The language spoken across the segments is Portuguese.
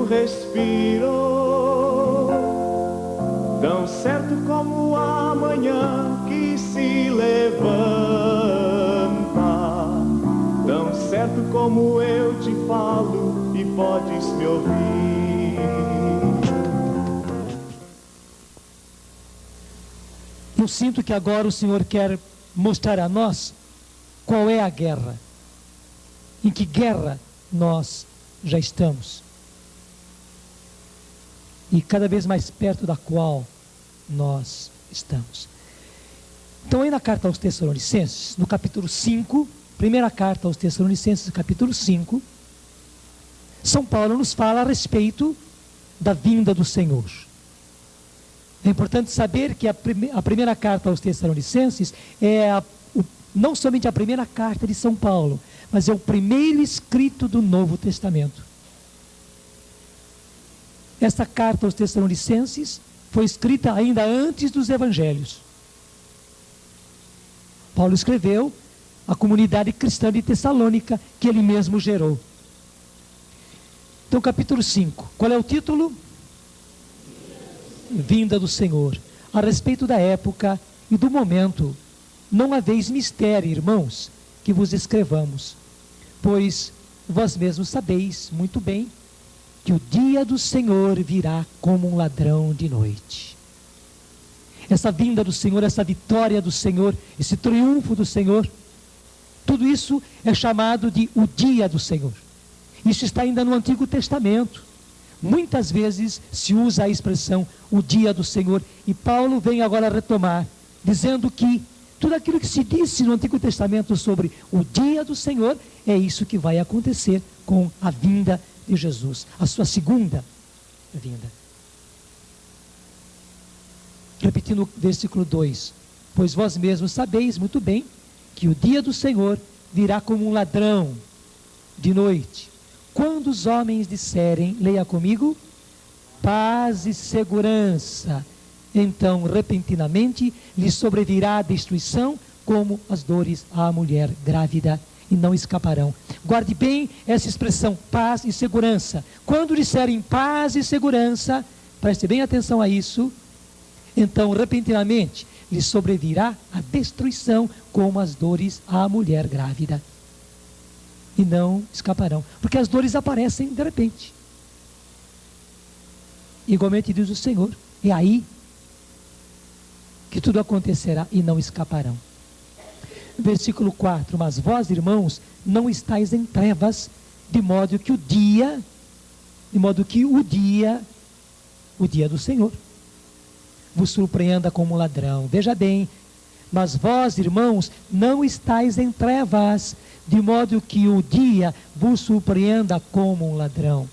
respiro, tão certo como a manhã que se levanta, tão certo como eu te falo e podes me ouvir. Eu sinto que agora o Senhor quer mostrar a nós qual é a guerra, em que guerra nós já estamos e cada vez mais perto da qual nós estamos. Então aí na carta aos Tessalonicenses, no capítulo 5, primeira carta aos Tessalonicenses, capítulo 5, São Paulo nos fala a respeito da vinda do Senhor. É importante saber que a primeira carta aos Tessalonicenses é não somente a primeira carta de São Paulo, mas é o primeiro escrito do Novo Testamento. Esta carta aos Tessalonicenses foi escrita ainda antes dos Evangelhos. Paulo escreveu à comunidade cristã de Tessalônica, que ele mesmo gerou. Então, capítulo 5, qual é o título? Vinda do Senhor. A respeito da época e do momento, não haveis mistério, irmãos, que vos escrevamos, pois vós mesmos sabeis muito bem que o dia do Senhor virá como um ladrão de noite. Essa vinda do Senhor, essa vitória do Senhor, esse triunfo do Senhor, tudo isso é chamado de o dia do Senhor. Isso está ainda no Antigo Testamento. Muitas vezes se usa a expressão o dia do Senhor, e Paulo vem agora retomar, dizendo que tudo aquilo que se disse no Antigo Testamento sobre o dia do Senhor, é isso que vai acontecer com a vinda de Jesus, a sua segunda vinda. Repetindo o versículo 2: pois vós mesmos sabeis muito bem que o dia do Senhor virá como um ladrão de noite. Quando os homens disserem, leia comigo, paz e segurança, então repentinamente lhes sobrevirá a destruição, como as dores à mulher grávida, e não escaparão. Guarde bem essa expressão, paz e segurança. Quando disserem paz e segurança, preste bem atenção a isso, então repentinamente lhes sobrevirá a destruição, como as dores à mulher grávida, e não escaparão. Porque as dores aparecem de repente. Igualmente diz o Senhor, é aí que tudo acontecerá e não escaparão. Versículo 4: mas vós, irmãos, não estáis em trevas, de modo que o dia do Senhor vos surpreenda como um ladrão. Veja bem, mas vós, irmãos, não estáis em trevas, de modo que o dia vos surpreenda como um ladrão.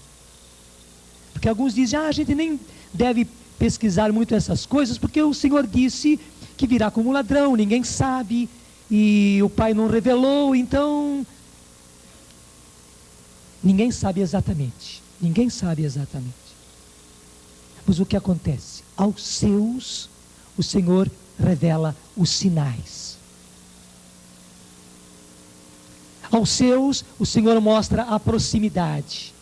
Porque alguns dizem, a gente nem deve pesquisar muito essas coisas, porque o Senhor disse que virá como um ladrão, ninguém sabe, e o Pai não revelou, então ninguém sabe exatamente. Mas o que acontece? Aos seus, o Senhor revela os sinais. Aos seus, o Senhor mostra a proximidade.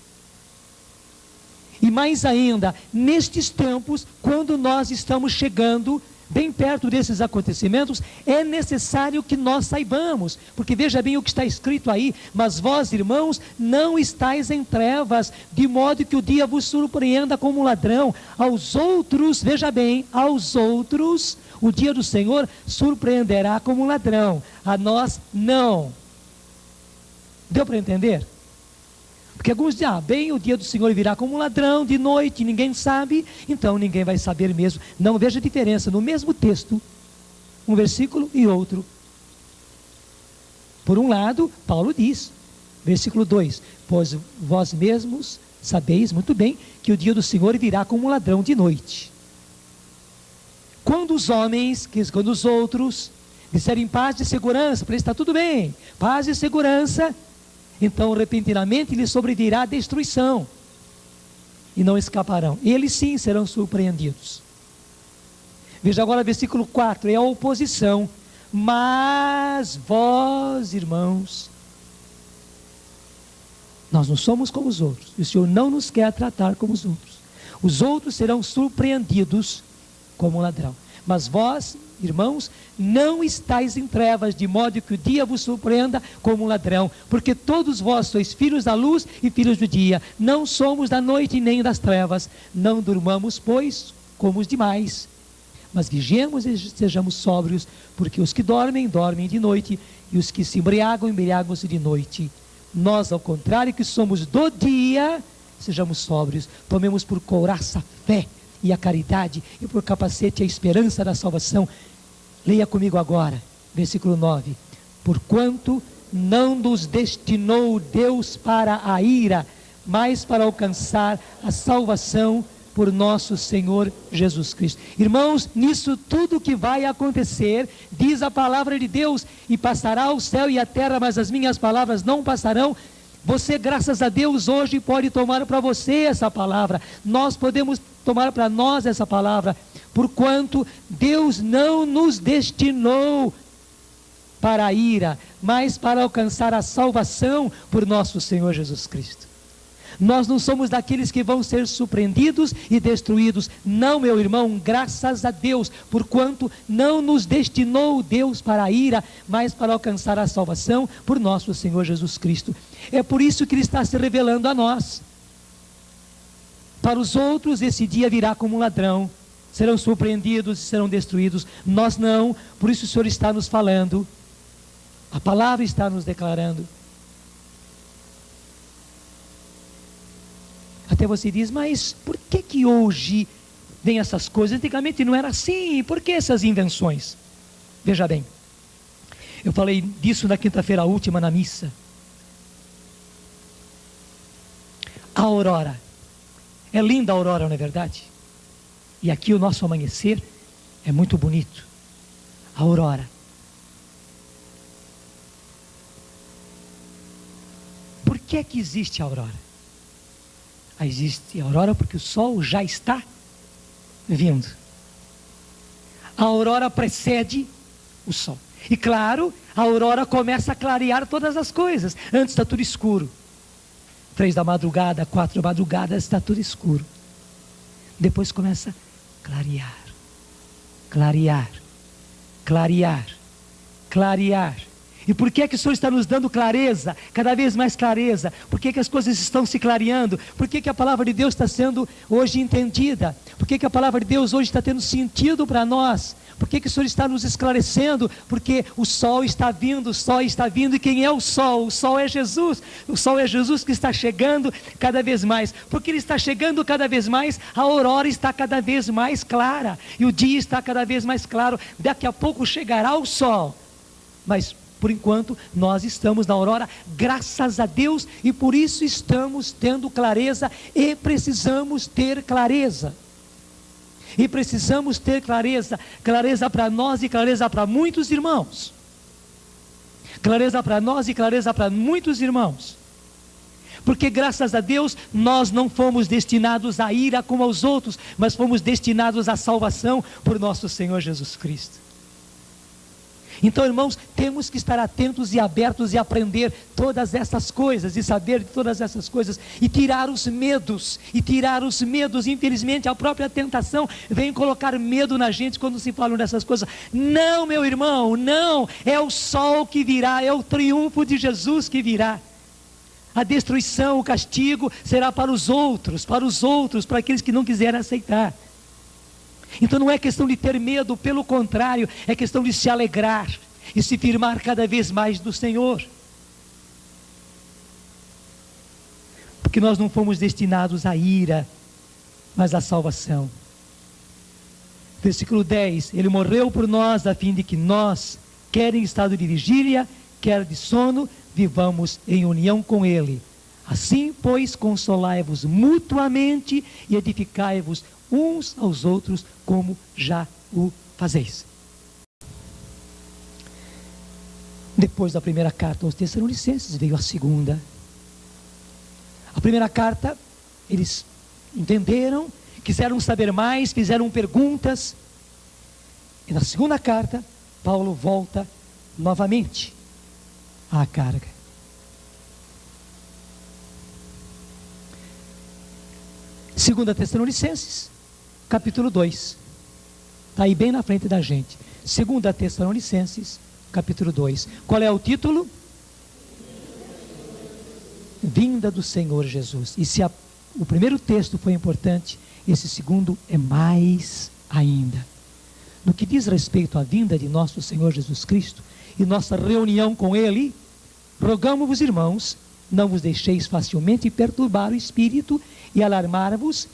E mais ainda, nestes tempos, quando nós estamos chegando bem perto desses acontecimentos, é necessário que nós saibamos, porque veja bem o que está escrito aí, mas vós, irmãos, não estáis em trevas, de modo que o dia vos surpreenda como um ladrão. Aos outros, veja bem, aos outros, o dia do Senhor surpreenderá como um ladrão, a nós não. Deu para entender? Porque alguns dizem, bem, o dia do Senhor virá como um ladrão de noite, ninguém sabe, então ninguém vai saber mesmo. Não, veja a diferença, no mesmo texto, um versículo e outro. Por um lado, Paulo diz, versículo 2, pois vós mesmos sabeis muito bem que o dia do Senhor virá como um ladrão de noite. Quando os outros disserem paz e segurança, para eles está tudo bem, paz e segurança, então repentinamente lhes sobrevirá a destruição, e não escaparão. Eles sim serão surpreendidos. Veja agora versículo 4, é a oposição. Mas vós, irmãos, Nós não somos como os outros, e o Senhor não nos quer tratar como os outros. Os outros serão surpreendidos como um ladrão. Mas vós, irmãos, não estáis em trevas, de modo que o dia vos surpreenda como um ladrão. Porque todos vós sois filhos da luz e filhos do dia. Não somos da noite nem das trevas. Não durmamos, pois, como os demais. Mas vigiemos e sejamos sóbrios, porque os que dormem, dormem de noite, e os que se embriagam, embriagam-se de noite. Nós, ao contrário, que somos do dia, sejamos sóbrios, tomemos por couraça a fé e a caridade, e por capacete a esperança da salvação. Leia comigo agora, versículo 9. Porquanto não nos destinou Deus para a ira, mas para alcançar a salvação por nosso Senhor Jesus Cristo. Irmãos, nisso tudo que vai acontecer, diz a palavra de Deus, e passará o céu e a terra, mas as minhas palavras não passarão. Você, graças a Deus, hoje pode tomar para você essa palavra. Nós podemos tomar para nós essa palavra, porquanto Deus não nos destinou para a ira, mas para alcançar a salvação por nosso Senhor Jesus Cristo. Nós não somos daqueles que vão ser surpreendidos e destruídos. Não, meu irmão, graças a Deus, porquanto não nos destinou Deus para a ira, mas para alcançar a salvação por nosso Senhor Jesus Cristo. É por isso que Ele está se revelando a nós. Para os outros, esse dia virá como um ladrão. Serão surpreendidos e serão destruídos. Nós não, por isso o Senhor está nos falando. A palavra está nos declarando. Até você diz, mas por que hoje vem essas coisas? Antigamente não era assim, por que essas invenções? Veja bem, eu falei disso na quinta-feira última na missa. A aurora, é linda a aurora, não é verdade? E aqui o nosso amanhecer é muito bonito. A aurora. Por que existe a aurora? Existe a aurora porque o sol já está vindo. A aurora precede o sol. E claro, a aurora começa a clarear todas as coisas. Antes está tudo escuro. 3 da madrugada, 4 da madrugada, está tudo escuro. Depois começa a clarear, clarear, clarear, clarear. E por que o Senhor está nos dando clareza, cada vez mais clareza? Por que as coisas estão se clareando? Por que a palavra de Deus está sendo hoje entendida? Por que a palavra de Deus hoje está tendo sentido para nós? Por que o Senhor está nos esclarecendo? Porque o sol está vindo, o sol está vindo. E quem é o sol? O sol é Jesus. O sol é Jesus que está chegando cada vez mais. Porque Ele está chegando cada vez mais, a aurora está cada vez mais clara. E o dia está cada vez mais claro. Daqui a pouco chegará o sol. Mas por enquanto, nós estamos na aurora, graças a Deus, e por isso estamos tendo clareza, e precisamos ter clareza. E precisamos ter clareza, clareza para nós e clareza para muitos irmãos. Clareza para nós e clareza para muitos irmãos. Porque graças a Deus, nós não fomos destinados à ira como aos outros, mas fomos destinados à salvação por nosso Senhor Jesus Cristo. Então, irmãos, temos que estar atentos e abertos e aprender todas essas coisas, e saber de todas essas coisas, e tirar os medos, infelizmente a própria tentação vem colocar medo na gente quando se falam dessas coisas. Não, meu irmão, não, é o sol que virá, é o triunfo de Jesus que virá. A destruição, o castigo será para os outros, para aqueles que não quiserem aceitar. Então não é questão de ter medo, pelo contrário, é questão de se alegrar e se firmar cada vez mais do Senhor. Porque nós não fomos destinados à ira, mas à salvação. Versículo 10, Ele morreu por nós a fim de que nós, quer em estado de vigília, quer de sono, vivamos em união com Ele. Assim, pois, consolai-vos mutuamente e edificai-vos uns aos outros, como já o fazeis. Depois da primeira carta aos Tessalonicenses, veio a segunda. A primeira carta, eles entenderam, quiseram saber mais, fizeram perguntas. E na segunda carta, Paulo volta novamente à carga. 2 Tessalonicenses, capítulo 2. Está aí bem na frente da gente. 2 Tessalonicenses, capítulo 2. Qual é o título? Vinda do Senhor Jesus. E se o primeiro texto foi importante, esse segundo é mais ainda. No que diz respeito à vinda de nosso Senhor Jesus Cristo e nossa reunião com Ele, rogamo-vos, irmãos, não vos deixeis facilmente perturbar o espírito e alarmar-vos,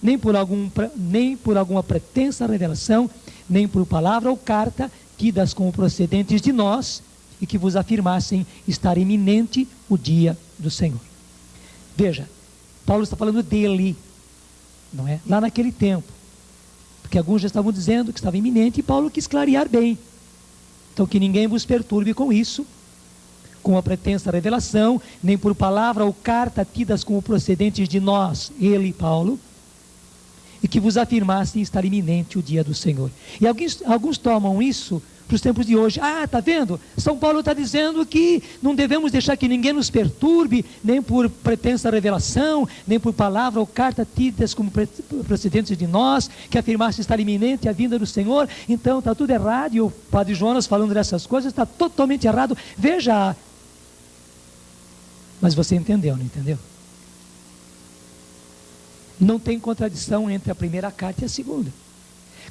nem por alguma pretensa revelação, nem por palavra ou carta, tidas como procedentes de nós, e que vos afirmassem estar iminente o dia do Senhor. Veja, Paulo está falando dele, não é? Lá naquele tempo, porque alguns já estavam dizendo que estava iminente, e Paulo quis clarear bem. Então que ninguém vos perturbe com isso, com a pretensa revelação, nem por palavra ou carta tidas como procedentes de nós, ele, Paulo, e que vos afirmassem estar iminente o dia do Senhor. E alguns tomam isso para os tempos de hoje. Ah, está vendo? São Paulo está dizendo que não devemos deixar que ninguém nos perturbe, nem por pretensa revelação, nem por palavra ou carta tidas como procedentes de nós, que afirmasse estar iminente a vinda do Senhor. Então está tudo errado, e o padre Jonas falando dessas coisas está totalmente errado. Veja, mas você entendeu, não entendeu? Não tem contradição entre a primeira carta e a segunda.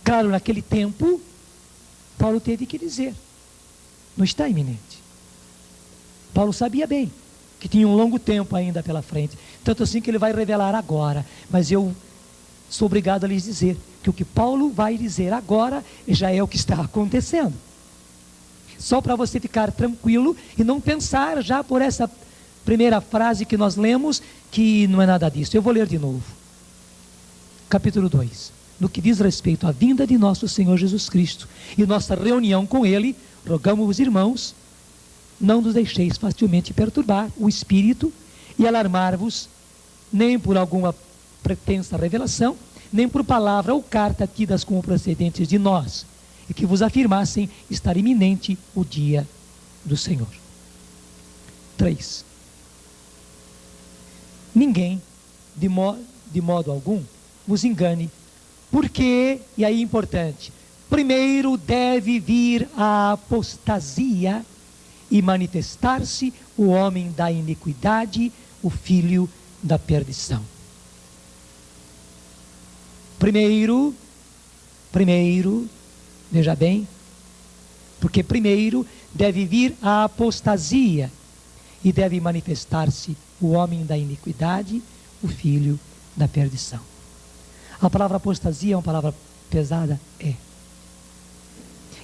Claro, naquele tempo Paulo teve que dizer, não está iminente. Paulo sabia bem que tinha um longo tempo ainda pela frente, tanto assim que ele vai revelar agora. Mas eu sou obrigado a lhes dizer que o que Paulo vai dizer agora já é o que está acontecendo. Só para você ficar tranquilo e não pensar já por essa primeira frase que nós lemos que não é nada disso. Eu vou ler de novo. Capítulo 2. No que diz respeito à vinda de nosso Senhor Jesus Cristo e nossa reunião com Ele, rogamos-vos, irmãos, não nos deixeis facilmente perturbar o espírito e alarmar-vos, nem por alguma pretensa revelação, nem por palavra ou carta tidas como procedentes de nós, e que vos afirmassem estar iminente o dia do Senhor. 3. Ninguém, de modo algum, vos engane, porque, e aí importante, primeiro deve vir a apostasia e manifestar-se o homem da iniquidade, o filho da perdição. Primeiro, veja bem, porque primeiro deve vir a apostasia e deve manifestar-se o homem da iniquidade, o filho da perdição. A palavra apostasia é uma palavra pesada? É.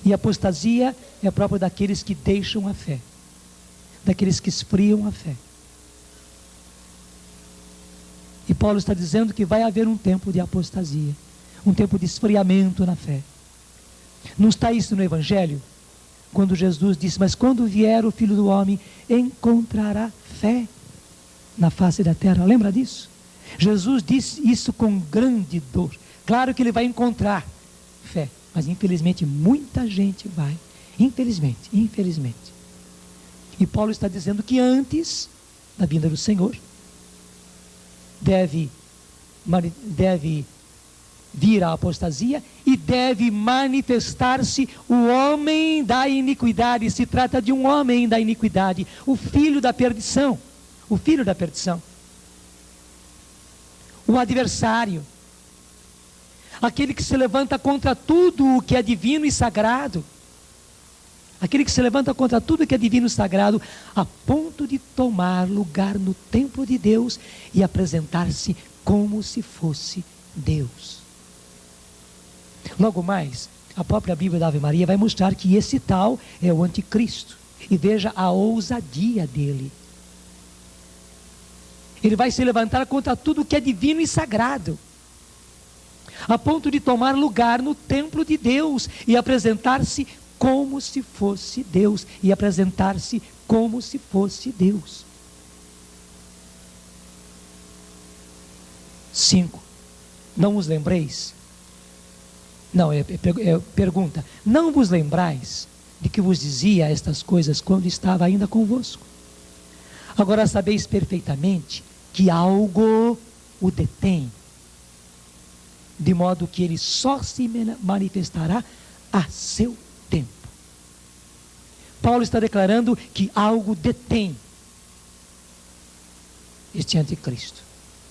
E apostasia é própria daqueles que deixam a fé, daqueles que esfriam a fé. E Paulo está dizendo que vai haver um tempo de apostasia, um tempo de esfriamento na fé. Não está isso no Evangelho? Quando Jesus disse, mas quando vier o Filho do Homem, encontrará fé na face da terra. Lembra disso? Jesus disse isso com grande dor. Claro que ele vai encontrar fé, mas infelizmente muita gente vai. Infelizmente. E Paulo está dizendo que antes da vinda do Senhor, deve vir a apostasia e deve manifestar-se o homem da iniquidade. Se trata de um homem da iniquidade, o filho da perdição. O filho da perdição. O adversário, aquele que se levanta contra tudo o que é divino e sagrado, aquele que se levanta contra tudo o que é divino e sagrado, a ponto de tomar lugar no templo de Deus e apresentar-se como se fosse Deus. Logo mais, a própria Bíblia da Ave Maria vai mostrar que esse tal é o anticristo, e veja a ousadia dele. Ele vai se levantar contra tudo que é divino e sagrado, a ponto de tomar lugar no templo de Deus e apresentar-se como se fosse Deus. 5. Não vos lembreis? Pergunta. Não vos lembrais de que vos dizia estas coisas quando estava ainda convosco? Agora sabeis perfeitamente que algo o detém, de modo que ele só se manifestará a seu tempo. Paulo está declarando que algo detém este anticristo.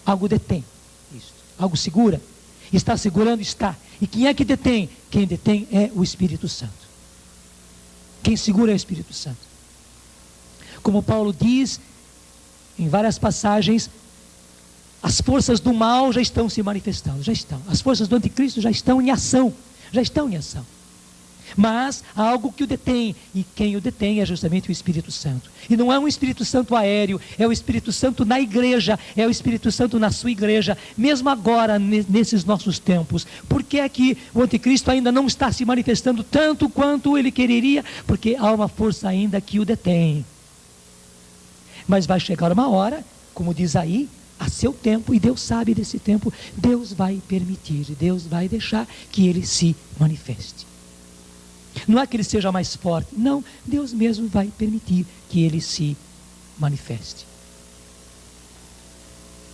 Algo detém isto. Algo segura. Está segurando? Está. E quem é que detém? Quem detém é o Espírito Santo. Quem segura é o Espírito Santo. Como Paulo diz em várias passagens, as forças do mal já estão se manifestando, já estão. As forças do anticristo já estão em ação, Mas há algo que o detém, e quem o detém é justamente o Espírito Santo. E não é um Espírito Santo aéreo, é o Espírito Santo na igreja, é o Espírito Santo na sua igreja, mesmo agora, nesses nossos tempos. Por que é que o anticristo ainda não está se manifestando tanto quanto ele quereria? Porque há uma força ainda que o detém. Mas vai chegar uma hora, como diz aí, a seu tempo, e Deus sabe desse tempo, Deus vai permitir, Deus vai deixar que ele se manifeste. Não é que ele seja mais forte, não, Deus mesmo vai permitir que ele se manifeste.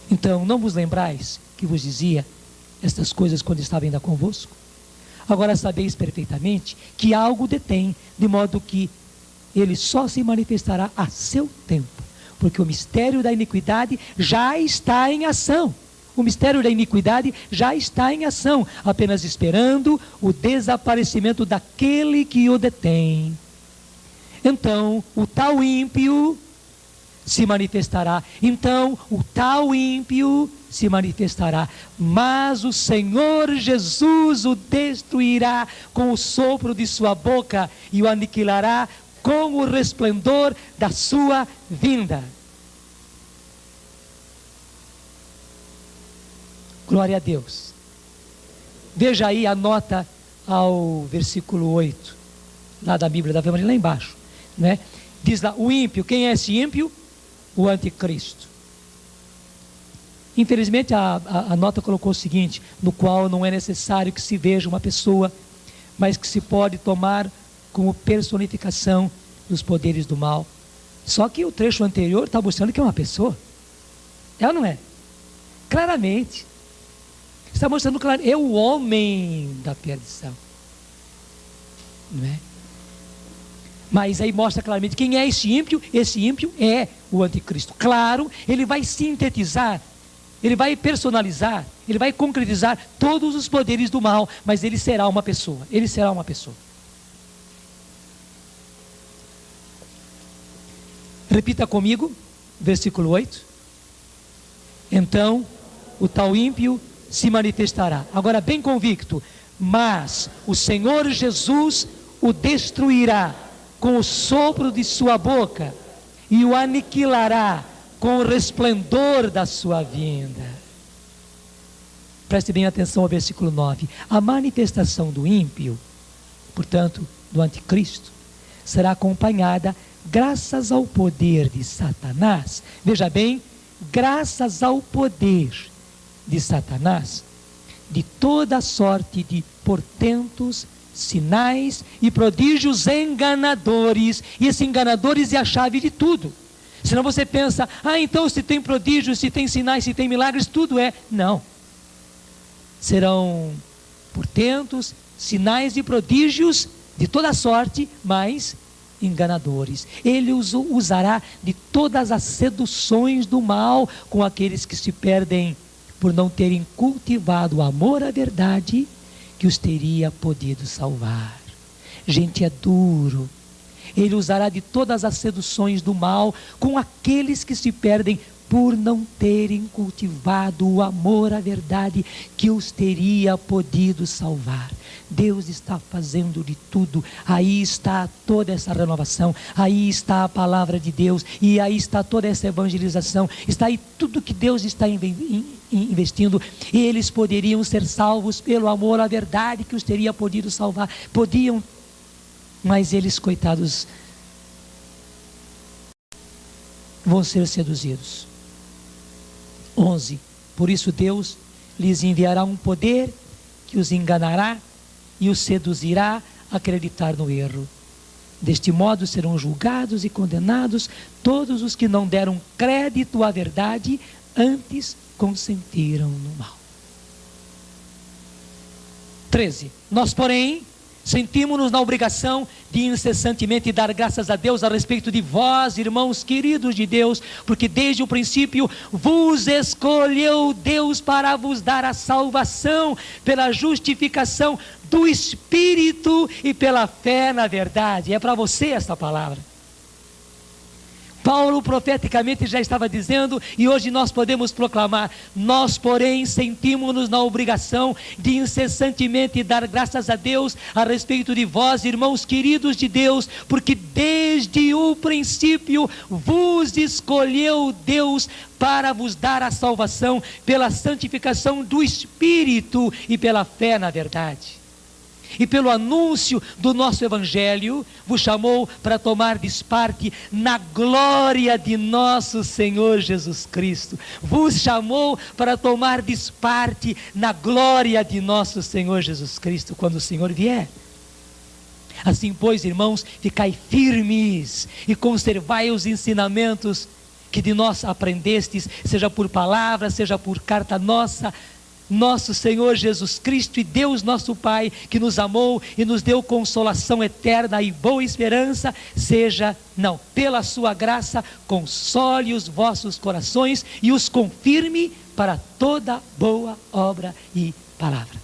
Então, não vos lembrais que vos dizia estas coisas quando estava ainda convosco? Agora sabeis perfeitamente que algo detém, de modo que ele só se manifestará a seu tempo, porque o mistério da iniquidade já está em ação. O mistério da iniquidade já está em ação, apenas esperando o desaparecimento daquele que o detém. Então, o tal ímpio se manifestará. Mas o Senhor Jesus o destruirá com o sopro de sua boca e o aniquilará com o resplendor da sua vinda. Glória a Deus. Veja aí a nota ao versículo 8, lá da Bíblia da Família, lá embaixo, né? Diz lá, o ímpio, quem é esse ímpio? O anticristo. Infelizmente a nota colocou o seguinte, no qual não é necessário que se veja uma pessoa, mas que se pode tomar como personificação dos poderes do mal. Só que o trecho anterior está mostrando que é uma pessoa. É ou não é? Claramente. Está mostrando claro, é o homem da perdição. Não é? Mas aí mostra claramente quem é esse ímpio. Esse ímpio é o anticristo. Claro, ele vai sintetizar, ele vai personalizar, ele vai concretizar todos os poderes do mal, mas ele será uma pessoa. Ele será uma pessoa. Repita comigo, versículo 8. Então, o tal ímpio se manifestará. Agora bem convicto, mas o Senhor Jesus o destruirá com o sopro de sua boca e o aniquilará com o resplendor da sua vinda. Preste bem atenção ao versículo 9. A manifestação do ímpio, portanto, do anticristo, será acompanhada, graças ao poder de Satanás, veja bem, graças ao poder de Satanás, de toda sorte de portentos, sinais e prodígios enganadores. E esses enganadores é a chave de tudo. Senão você pensa, então se tem prodígios, se tem sinais, se tem milagres, tudo é. Não. Serão portentos, sinais e prodígios de toda sorte, mas enganadores. Ele usará de todas as seduções do mal com aqueles que se perdem por não terem cultivado o amor à verdade que os teria podido salvar. Gente, é duro. Ele usará de todas as seduções do mal com aqueles que se perdem por não terem cultivado o amor à verdade que os teria podido salvar. Deus está fazendo de tudo. Aí está toda essa renovação, aí está a palavra de Deus, e aí está toda essa evangelização, está aí tudo que Deus está investindo. Eles poderiam ser salvos pelo amor à verdade que os teria podido salvar. Podiam, mas eles, coitados, vão ser seduzidos. 11. Por isso Deus lhes enviará um poder que os enganará e os seduzirá a acreditar no erro. Deste modo serão julgados e condenados todos os que não deram crédito à verdade, antes consentiram no mal. 13. Nós, porém, sentimos-nos na obrigação de incessantemente dar graças a Deus a respeito de vós, irmãos queridos de Deus, porque desde o princípio vos escolheu Deus para vos dar a salvação pela justificação do Espírito e pela fé na verdade. É para você esta palavra. Paulo profeticamente já estava dizendo, e hoje nós podemos proclamar: nós, porém, sentimos-nos na obrigação de incessantemente dar graças a Deus a respeito de vós, irmãos queridos de Deus, porque desde o princípio vos escolheu Deus para vos dar a salvação pela santificação do Espírito e pela fé na verdade. E pelo anúncio do nosso Evangelho, vos chamou para tomardes parte na glória de nosso Senhor Jesus Cristo. Vos chamou para tomardes parte na glória de nosso Senhor Jesus Cristo, quando o Senhor vier. Assim, pois, irmãos, ficai firmes e conservai os ensinamentos que de nós aprendestes, seja por palavra, seja por carta nossa. Nosso Senhor Jesus Cristo e Deus nosso Pai, que nos amou e nos deu consolação eterna e boa esperança, pela sua graça, console os vossos corações e os confirme para toda boa obra e palavra.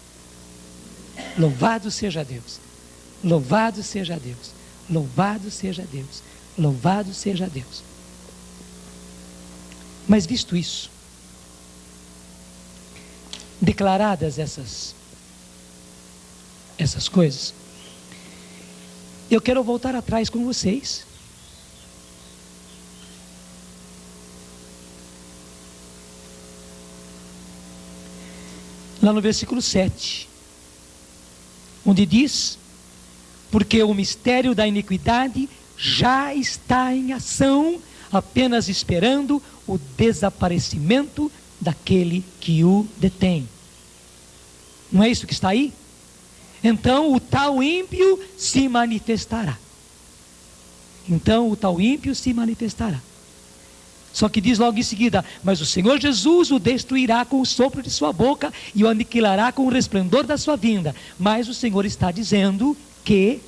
Louvado seja Deus, louvado seja Deus, louvado seja Deus, louvado seja Deus. Mas visto isso, declaradas essas coisas, eu quero voltar atrás com vocês. Lá no versículo 7, onde diz: porque o mistério da iniquidade já está em ação, apenas esperando o desaparecimento daquele que o detém. Não é isso que está aí? Então o tal ímpio se manifestará. Só que diz logo em seguida: mas o Senhor Jesus o destruirá com o sopro de sua boca e o aniquilará com o resplendor da sua vinda. Mas o Senhor está dizendo que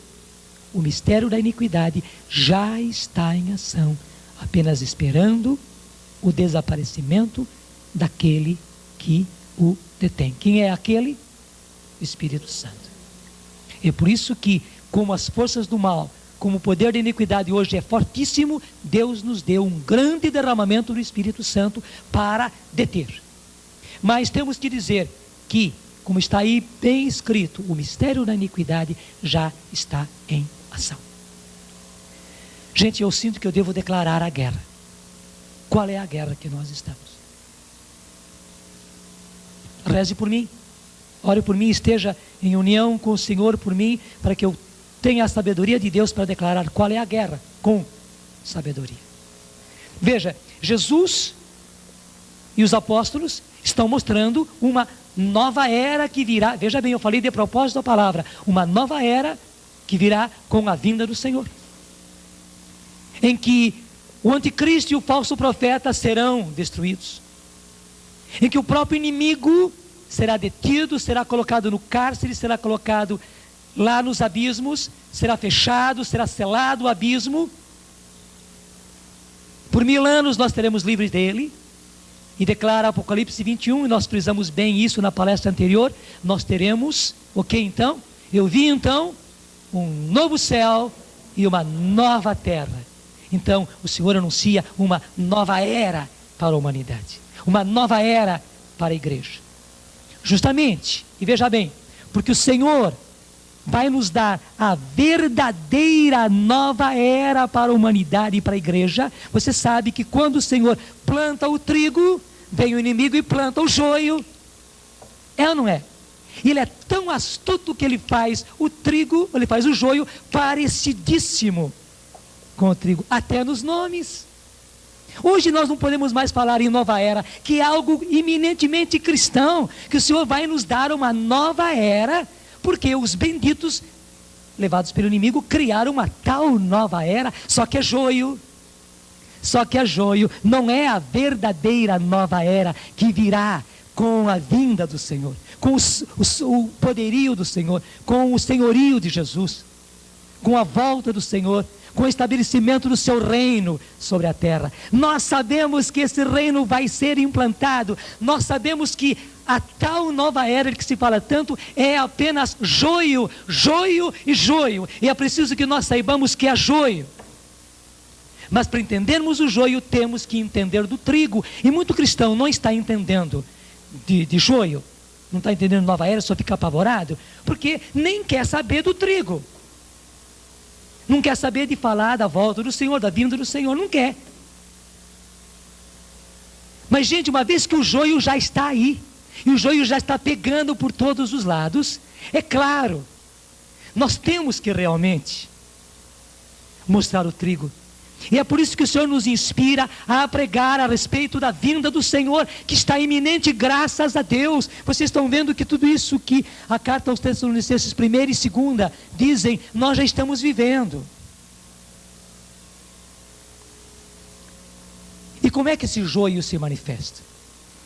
o mistério da iniquidade já está em ação, apenas esperando o desaparecimento daquele que o detém. Quem é aquele? O Espírito Santo. É por isso que, como as forças do mal, como o poder da iniquidade hoje é fortíssimo, Deus nos deu um grande derramamento do Espírito Santo para deter. Mas temos que dizer que, como está aí bem escrito, o mistério da iniquidade já está em ação. Gente, eu sinto que eu devo declarar a guerra. Qual é a guerra que nós estamos? Reze por mim, ore por mim, esteja em união com o Senhor por mim, para que eu tenha a sabedoria de Deus para declarar qual é a guerra, com sabedoria. Veja, Jesus e os apóstolos estão mostrando uma nova era que virá. Veja bem, eu falei de propósito a palavra, uma nova era que virá com a vinda do Senhor, em que o anticristo e o falso profeta serão destruídos, em que o próprio inimigo será detido, será colocado no cárcere, será colocado lá nos abismos, será fechado, será selado o abismo. Por 1000 anos nós teremos livres dele. E declara Apocalipse 21, e nós frisamos bem isso na palestra anterior, nós teremos, então? Eu vi então um novo céu e uma nova terra. Então o Senhor anuncia uma nova era para a humanidade, uma nova era para a igreja. Justamente, e veja bem, porque o Senhor vai nos dar a verdadeira nova era para a humanidade e para a igreja. Você sabe que quando o Senhor planta o trigo, vem o inimigo e planta o joio. É ou não é? E ele é tão astuto que ele faz o trigo, ele faz o joio parecidíssimo com o trigo, até nos nomes. Hoje nós não podemos mais falar em nova era, que é algo eminentemente cristão, que o Senhor vai nos dar uma nova era, porque os benditos, levados pelo inimigo, criaram uma tal nova era, só que é joio, não é a verdadeira nova era que virá com a vinda do Senhor, com o poderio do Senhor, com o senhorio de Jesus, com a volta do Senhor, com o estabelecimento do seu reino sobre a terra. Nós sabemos que esse reino vai ser implantado. Nós sabemos que a tal nova era de que se fala tanto é apenas joio, joio e joio. E é preciso que nós saibamos que é joio. Mas para entendermos o joio, temos que entender do trigo. E muito cristão não está entendendo de joio, não está entendendo nova era, só fica apavorado, porque nem quer saber do trigo. Não quer saber de falar da volta do Senhor, da vinda do Senhor, não quer. Mas gente, uma vez que o joio já está aí, e o joio já está pegando por todos os lados, é claro, nós temos que realmente mostrar o trigo. E é por isso que o Senhor nos inspira a pregar a respeito da vinda do Senhor, que está iminente, graças a Deus. Vocês estão vendo que tudo isso que a carta aos Tessalonicenses 1ª e 2ª dizem, nós já estamos vivendo. E como é que esse joio se manifesta?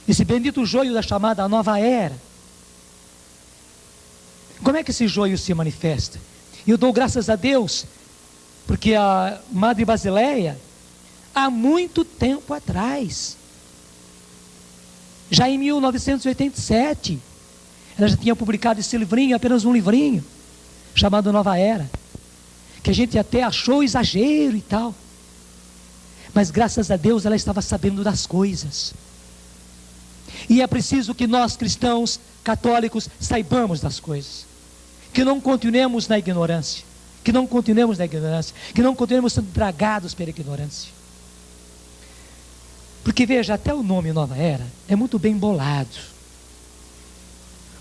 Esse bendito joio da chamada nova era. Como é que esse joio se manifesta? E eu dou graças a Deus, porque a Madre Basileia, há muito tempo atrás, já em 1987, ela já tinha publicado esse livrinho, apenas um livrinho, chamado Nova Era, que a gente até achou exagero e tal, mas graças a Deus ela estava sabendo das coisas. E é preciso que nós cristãos católicos saibamos das coisas, que não continuemos na ignorância, que não continuemos sendo dragados pela ignorância. Porque veja, até o nome Nova Era é muito bem bolado,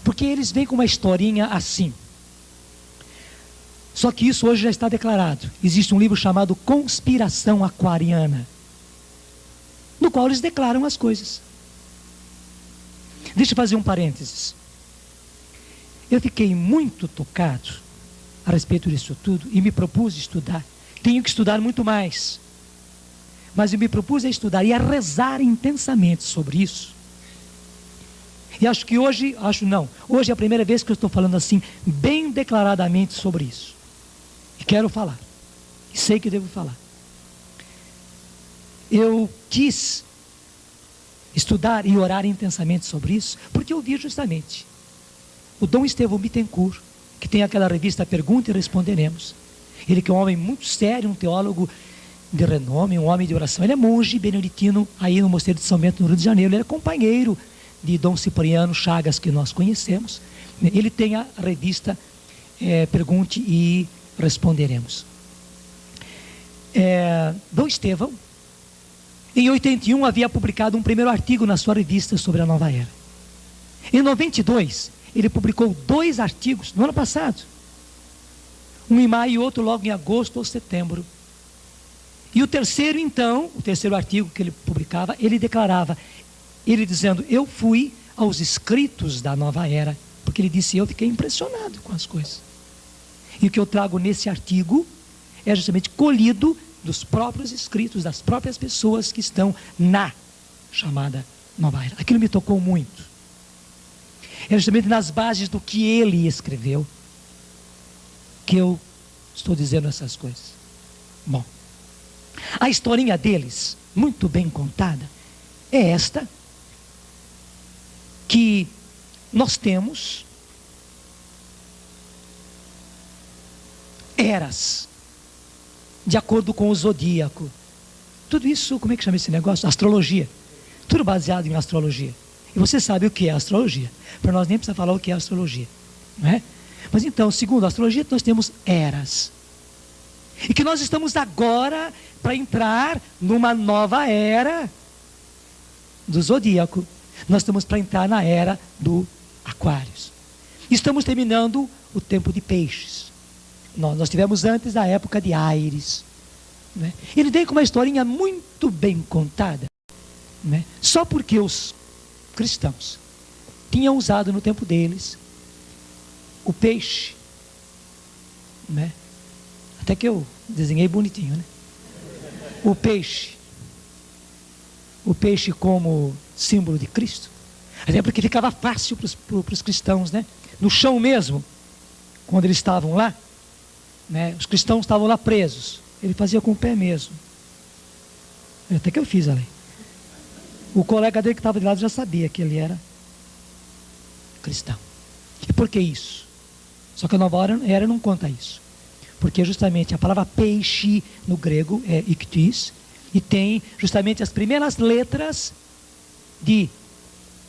porque eles vêm com uma historinha assim. Só que isso hoje já está declarado. Existe um livro chamado Conspiração Aquariana, no qual eles declaram as coisas. Deixa eu fazer um parênteses. Eu fiquei muito tocado a respeito disso tudo e me propus estudar. Tenho que estudar muito mais, mas eu me propus a estudar e a rezar intensamente sobre isso. E acho que hoje é a primeira vez que eu estou falando assim, bem declaradamente sobre isso. E quero falar, e sei que devo falar. Eu quis estudar e orar intensamente sobre isso, porque eu vi justamente o Dom Estevão Bittencourt, que tem aquela revista Pergunta e Responderemos. Ele que é um homem muito sério, um teólogo de renome, um homem de oração. Ele é monge beneditino aí no Mosteiro de São Bento, no Rio de Janeiro. Ele é companheiro de Dom Cipriano Chagas, que nós conhecemos. Ele tem a revista Pergunte e Responderemos. Dom Estevão, em 81, havia publicado um primeiro artigo na sua revista sobre a Nova Era. Em 92, ele publicou 2 artigos no ano passado. Um em maio e outro logo em agosto ou setembro. E o terceiro artigo que ele publicava, ele declarava, ele dizendo, eu fui aos escritos da Nova Era, porque ele disse, eu fiquei impressionado com as coisas. E o que eu trago nesse artigo é justamente colhido dos próprios escritos, das próprias pessoas que estão na chamada Nova Era. Aquilo me tocou muito. É justamente nas bases do que ele escreveu que eu estou dizendo essas coisas. Bom, a historinha deles, muito bem contada, é esta, que nós temos eras, de acordo com o zodíaco. Tudo isso, como é que chama esse negócio? Astrologia. Tudo baseado em astrologia. E você sabe o que é astrologia. Para nós nem precisa falar o que é astrologia, não é? Mas então, segundo a astrologia, nós temos eras. E que nós estamos agora para entrar numa nova era do zodíaco. Nós estamos para entrar na era do Aquários. Estamos terminando o tempo de Peixes. Nós tivemos antes a época de Áries, né? Ele veio com uma historinha muito bem contada, né? Só porque os cristãos tinham usado no tempo deles o peixe, né? Até que eu desenhei bonitinho, né? O peixe como símbolo de Cristo. Até porque ficava fácil para os cristãos, né? No chão mesmo, quando eles estavam lá, né? Os cristãos estavam lá presos. Ele fazia com o pé mesmo. Até que eu fiz ali. O colega dele que estava de lado já sabia que ele era cristão. E por que isso? Só que a Nova Era não conta isso. Porque justamente a palavra peixe no grego é iktis, e tem justamente as primeiras letras de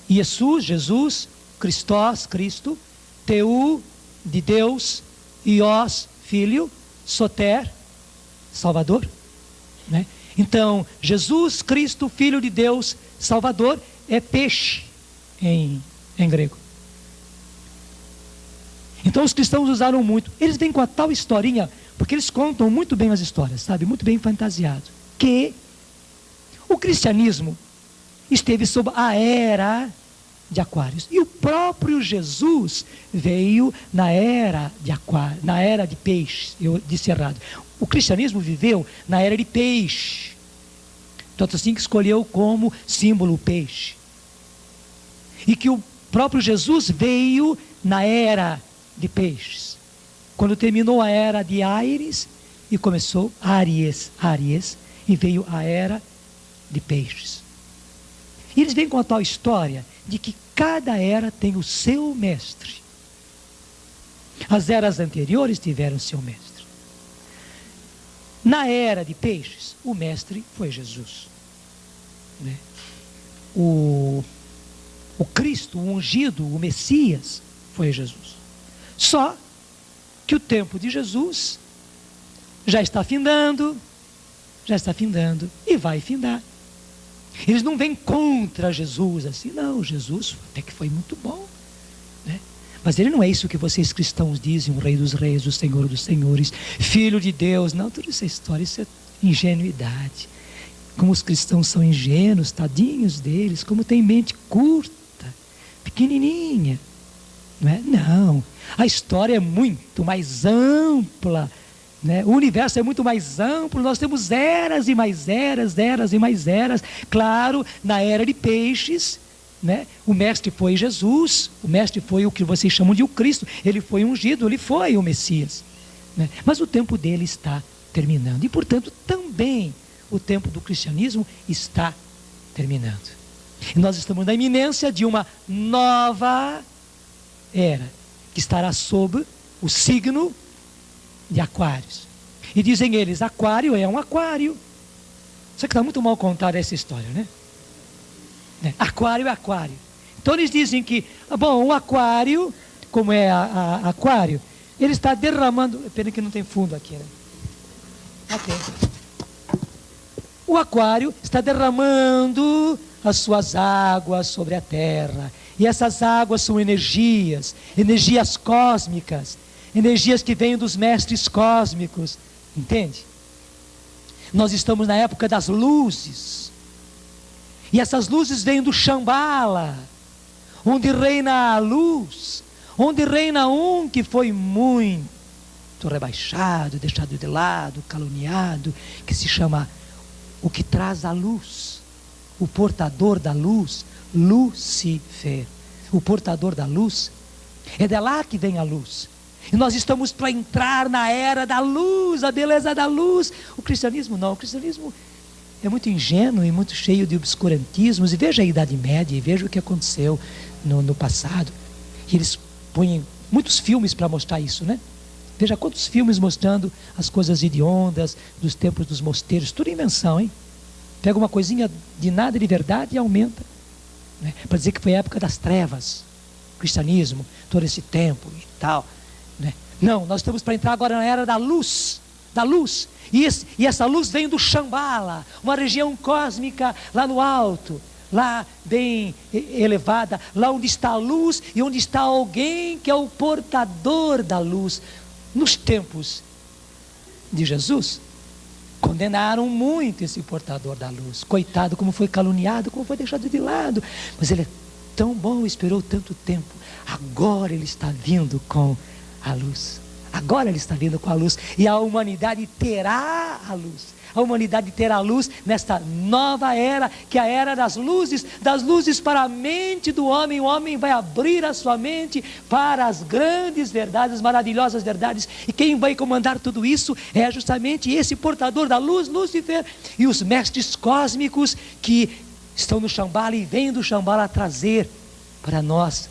Jesus, Christos, Cristo, Teu, de Deus, Ios, Filho, Soter, Salvador, né? Então, Jesus, Cristo, Filho de Deus, Salvador, é peixe em grego. Então os cristãos usaram muito. Eles vêm com a tal historinha, porque eles contam muito bem as histórias, sabe? Muito bem fantasiado. Que o cristianismo esteve sob a era de Aquários. E o próprio Jesus veio na era de Aquário, na era de peixe. Eu disse errado. O cristianismo viveu na era de peixe. Tanto assim que escolheu como símbolo o peixe. E que o próprio Jesus veio na era de peixes. Quando terminou a era de Ares e começou Áries, e veio a era de peixes. E eles vêm com a tal história de que cada era tem o seu mestre. As eras anteriores tiveram seu mestre. Na era de peixes, o mestre foi Jesus, né? O Cristo, o ungido, o Messias, foi Jesus. Só que o tempo de Jesus já está findando e vai findar. Eles não vêm contra Jesus assim, não, Jesus até que foi muito bom, né? Mas ele não é isso que vocês cristãos dizem, o Rei dos Reis, o Senhor dos Senhores, Filho de Deus. Não, toda essa história, isso é ingenuidade. Como os cristãos são ingênuos, tadinhos deles, como tem mente curta, pequenininha, não é? Não, a história é muito mais ampla, né? O universo é muito mais amplo. Nós temos eras e mais eras, eras e mais eras. Claro, na era de peixes, né? O mestre foi Jesus, o mestre foi o que vocês chamam de o Cristo, ele foi ungido, ele foi o Messias, né? Mas o tempo dele está terminando, e portanto também o tempo do cristianismo está terminando. E nós estamos na iminência de uma nova era, que estará sob o signo de Aquários. E dizem eles, Aquário é um aquário. Só que está muito mal contada essa história, né? Aquário é aquário. Então eles dizem que, bom, um aquário, como é aquário, ele está derramando. Pena que não tem fundo aqui, né? Ok. O aquário está derramando as suas águas sobre a terra. E essas águas são energias cósmicas, energias que vêm dos mestres cósmicos. Entende? Nós estamos na época das luzes. E essas luzes vêm do Shambhala, onde reina a luz, onde reina um que foi muito rebaixado, deixado de lado, caluniado, que se chama o que traz a luz, o portador da luz, Lúcifer. O portador da luz, é de lá que vem a luz. E nós estamos para entrar na era da luz, a beleza da luz. O cristianismo não, o cristianismo é muito ingênuo e muito cheio de obscurantismos. E veja a Idade Média, e veja o que aconteceu no passado. E eles põem muitos filmes para mostrar isso, né? Veja quantos filmes mostrando as coisas hediondas dos tempos dos mosteiros. Tudo invenção, hein? Pega uma coisinha de nada de verdade e aumenta, né? Para dizer que foi a época das trevas, cristianismo, todo esse tempo e tal, né? Não, nós estamos para entrar agora na era da luz. E essa luz vem do Shambhala, uma região cósmica lá no alto, lá bem elevada, lá onde está a luz e onde está alguém que é o portador da luz. Nos tempos de Jesus, condenaram muito esse portador da luz. Coitado, como foi caluniado, como foi deixado de lado. Mas ele é tão bom, esperou tanto tempo. Agora ele está vindo com a luz. Agora ele está vindo com a luz. E a humanidade terá a luz. a humanidade terá luz nesta nova era, que é a era das luzes para a mente do homem. O homem vai abrir a sua mente para as grandes verdades, maravilhosas verdades, e quem vai comandar tudo isso é justamente esse portador da luz, Lúcifer, e os mestres cósmicos que estão no Shambhala e vêm do Shambhala trazer para nós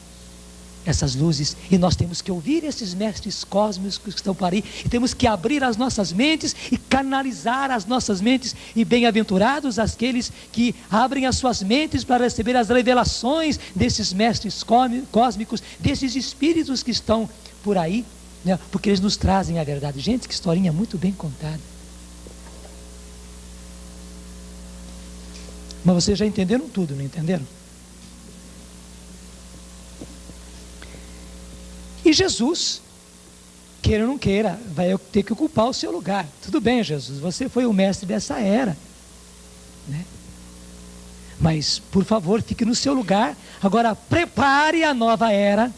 essas luzes, e nós temos que ouvir esses mestres cósmicos que estão por aí, e temos que abrir as nossas mentes e canalizar as nossas mentes, e bem-aventurados aqueles que abrem as suas mentes para receber as revelações desses mestres cósmicos, desses espíritos que estão por aí, né? Porque eles nos trazem a verdade. Gente, que historinha muito bem contada. Mas vocês já entenderam tudo, não entenderam? E Jesus, queira ou não queira, vai ter que ocupar o seu lugar. Tudo bem, Jesus, você foi o mestre dessa era, né? Mas, por favor, fique no seu lugar. Agora, prepare a nova era,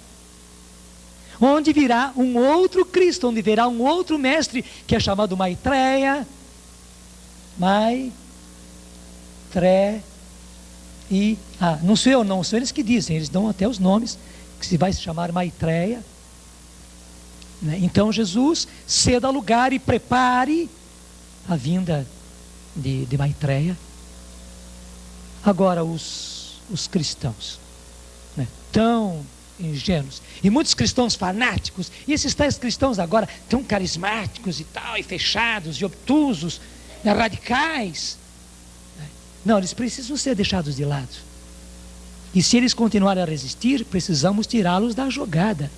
onde virá um outro Cristo, onde virá um outro mestre, que é chamado Maitreya. Não sou eu não, são eles que dizem, eles dão até os nomes, que se vai se chamar Maitreya, né? Então Jesus ceda lugar e prepare a vinda de Maitreya. Agora os cristãos, né, tão ingênuos, e muitos cristãos fanáticos, e esses tais cristãos agora tão carismáticos e tal, e fechados, e obtusos, né, radicais, né? Não, eles precisam ser deixados de lado. E se eles continuarem a resistir, precisamos tirá-los da jogada.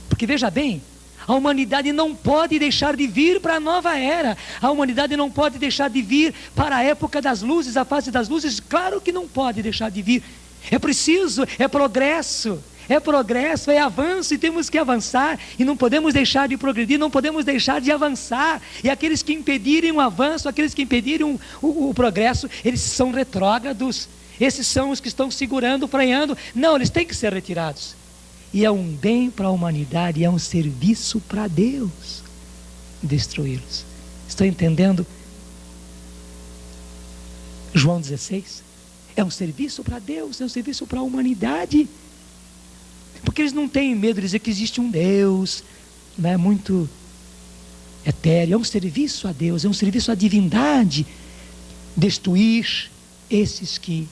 Porque veja bem, a humanidade não pode deixar de vir para a nova era. A humanidade não pode deixar de vir para a época das luzes, a fase das luzes. Claro que não pode deixar de vir. É preciso, é progresso, é avanço, e temos que avançar, e não podemos deixar de progredir, não podemos deixar de avançar. E aqueles que impedirem o avanço, aqueles que impedirem o progresso, eles são retrógrados. Esses são os que estão segurando, freando. Não, eles têm que ser retirados. E é um bem para a humanidade, é um serviço para Deus destruí-los. Estão entendendo? João 16 é um serviço para Deus, é um serviço para a humanidade, porque eles não têm medo de dizer que existe um Deus, né, muito etéreo. É um serviço a Deus, é um serviço à divindade, destruir esses que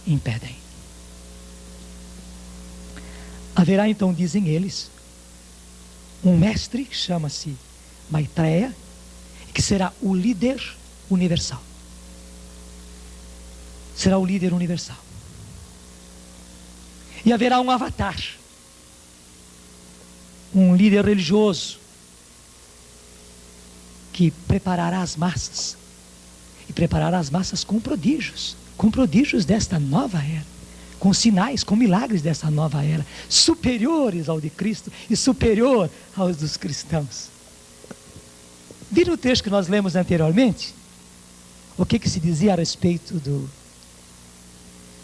impedem. Haverá então, dizem eles, um mestre que chama-se Maitreya, que será o líder universal. Será o líder universal. E haverá um avatar, um líder religioso, que preparará as massas, e preparará as massas com prodígios desta nova era, com sinais, com milagres dessa nova era, superiores ao de Cristo e superior aos dos cristãos. Viram o texto que nós lemos anteriormente? O que se dizia a respeito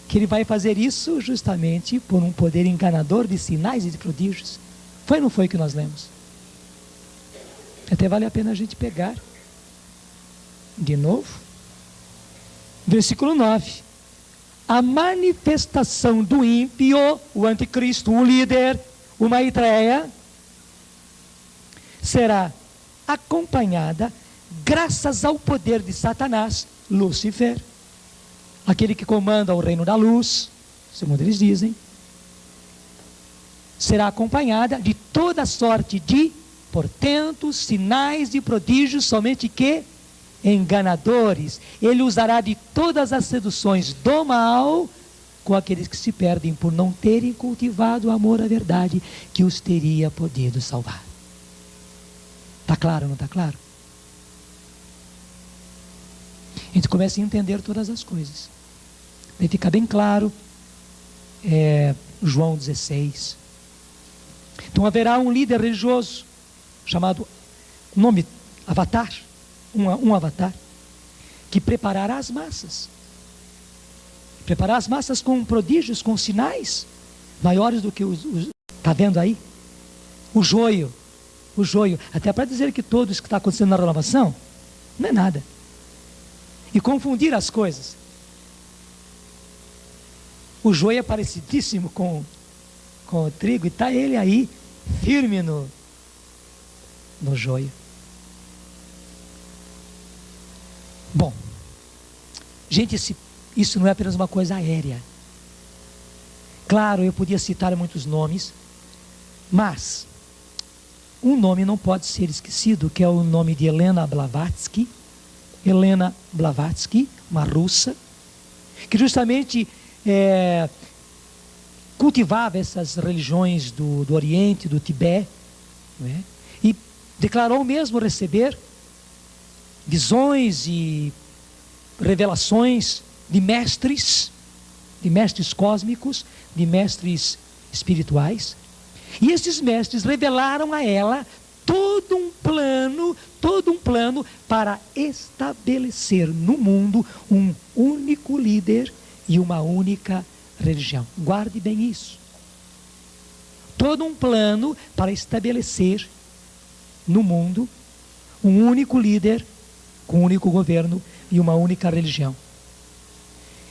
que ele vai fazer isso justamente por um poder enganador de sinais e de prodígios? Foi ou não foi que nós lemos? Até vale a pena a gente pegar de novo. Versículo 9. A manifestação do ímpio, o anticristo, o líder, o Maitreya, será acompanhada graças ao poder de Satanás, Lúcifer, aquele que comanda o reino da luz, segundo eles dizem. Será acompanhada de toda sorte de portentos, sinais e prodígios, somente que enganadores. Ele usará de todas as seduções do mal com aqueles que se perdem por não terem cultivado o amor à verdade que os teria podido salvar. Está claro, não está claro? A gente começa a entender todas as coisas. Vai ficar bem claro, João 16. Então haverá um líder religioso, chamado, nome, avatar, um avatar, que preparará as massas. Preparar as massas com prodígios, com sinais maiores do que está vendo aí? O joio, até para dizer que tudo isso que está acontecendo na renovação, Não é nada. E confundir as coisas. O joio é parecidíssimo com o trigo, e está ele aí, firme no joio. Bom, gente, isso não é apenas uma coisa aérea. Claro, eu podia citar muitos nomes, mas um nome não pode ser esquecido, que é o nome de Helena Blavatsky. Helena Blavatsky, uma russa, que justamente cultivava essas religiões do Oriente, do Tibete, né? E declarou mesmo receber visões e revelações de mestres cósmicos, de mestres espirituais. E esses mestres revelaram a ela todo um plano para estabelecer no mundo um único líder e uma única religião. Guarde bem isso. Todo um plano para estabelecer no mundo um único líder, com um único governo e uma única religião.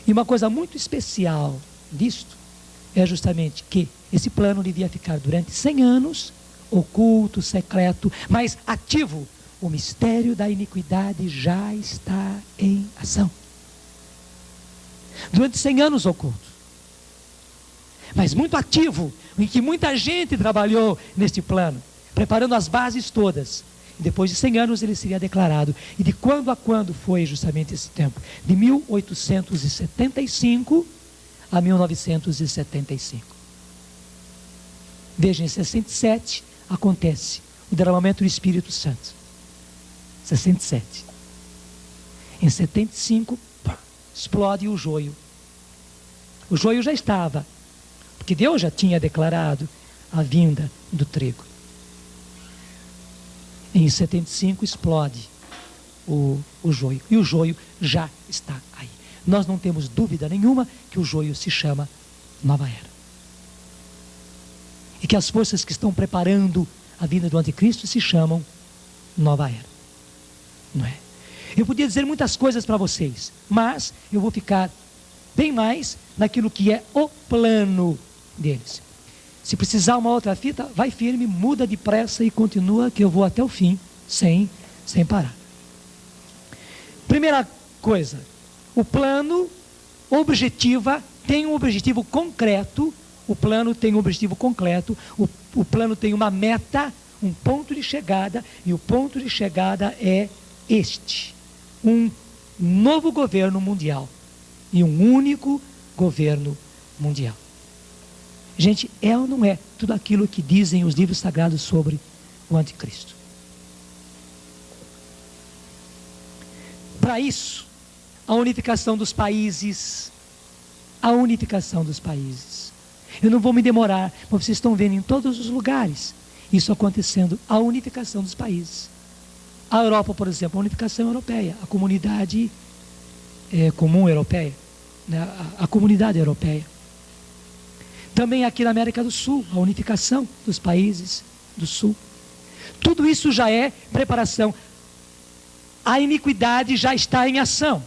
E uma coisa muito especial disto é justamente que esse plano devia ficar durante 100 anos, oculto, secreto, mas ativo. O mistério da iniquidade já está em ação. Durante 100 anos oculto, mas muito ativo, em que muita gente trabalhou neste plano, preparando as bases todas. E depois de 100 anos ele seria declarado. E de quando a quando foi justamente esse tempo? De 1875 a 1975. Veja, em 67 acontece o derramamento do Espírito Santo. 67. Em 75, explode o joio. O joio já estava, porque Deus já tinha declarado a vinda do trigo. Em 75 explode o joio. E o joio já está aí. Nós não temos dúvida nenhuma que o joio se chama Nova Era. E que as forças que estão preparando a vinda do anticristo se chamam Nova Era. Não é? Eu podia dizer muitas coisas para vocês, mas eu vou ficar bem mais naquilo que é o plano deles. Se precisar uma outra fita, vai firme, muda depressa e continua, que eu vou até o fim, sem parar. Primeira coisa, o plano tem um objetivo concreto. O plano tem um objetivo concreto. O plano tem uma meta, um ponto de chegada, e o ponto de chegada é este: um novo governo mundial e um único governo mundial. Gente, é ou não é tudo aquilo que dizem os livros sagrados sobre o anticristo? Para isso, a unificação dos países. Eu não vou me demorar, mas vocês estão vendo em todos os lugares isso acontecendo, a unificação dos países. A Europa, por exemplo, a unificação europeia, a comunidade comum europeia, né? A comunidade europeia. Também aqui na América do Sul, a unificação dos países do Sul. Tudo isso já é preparação. A iniquidade já está em ação.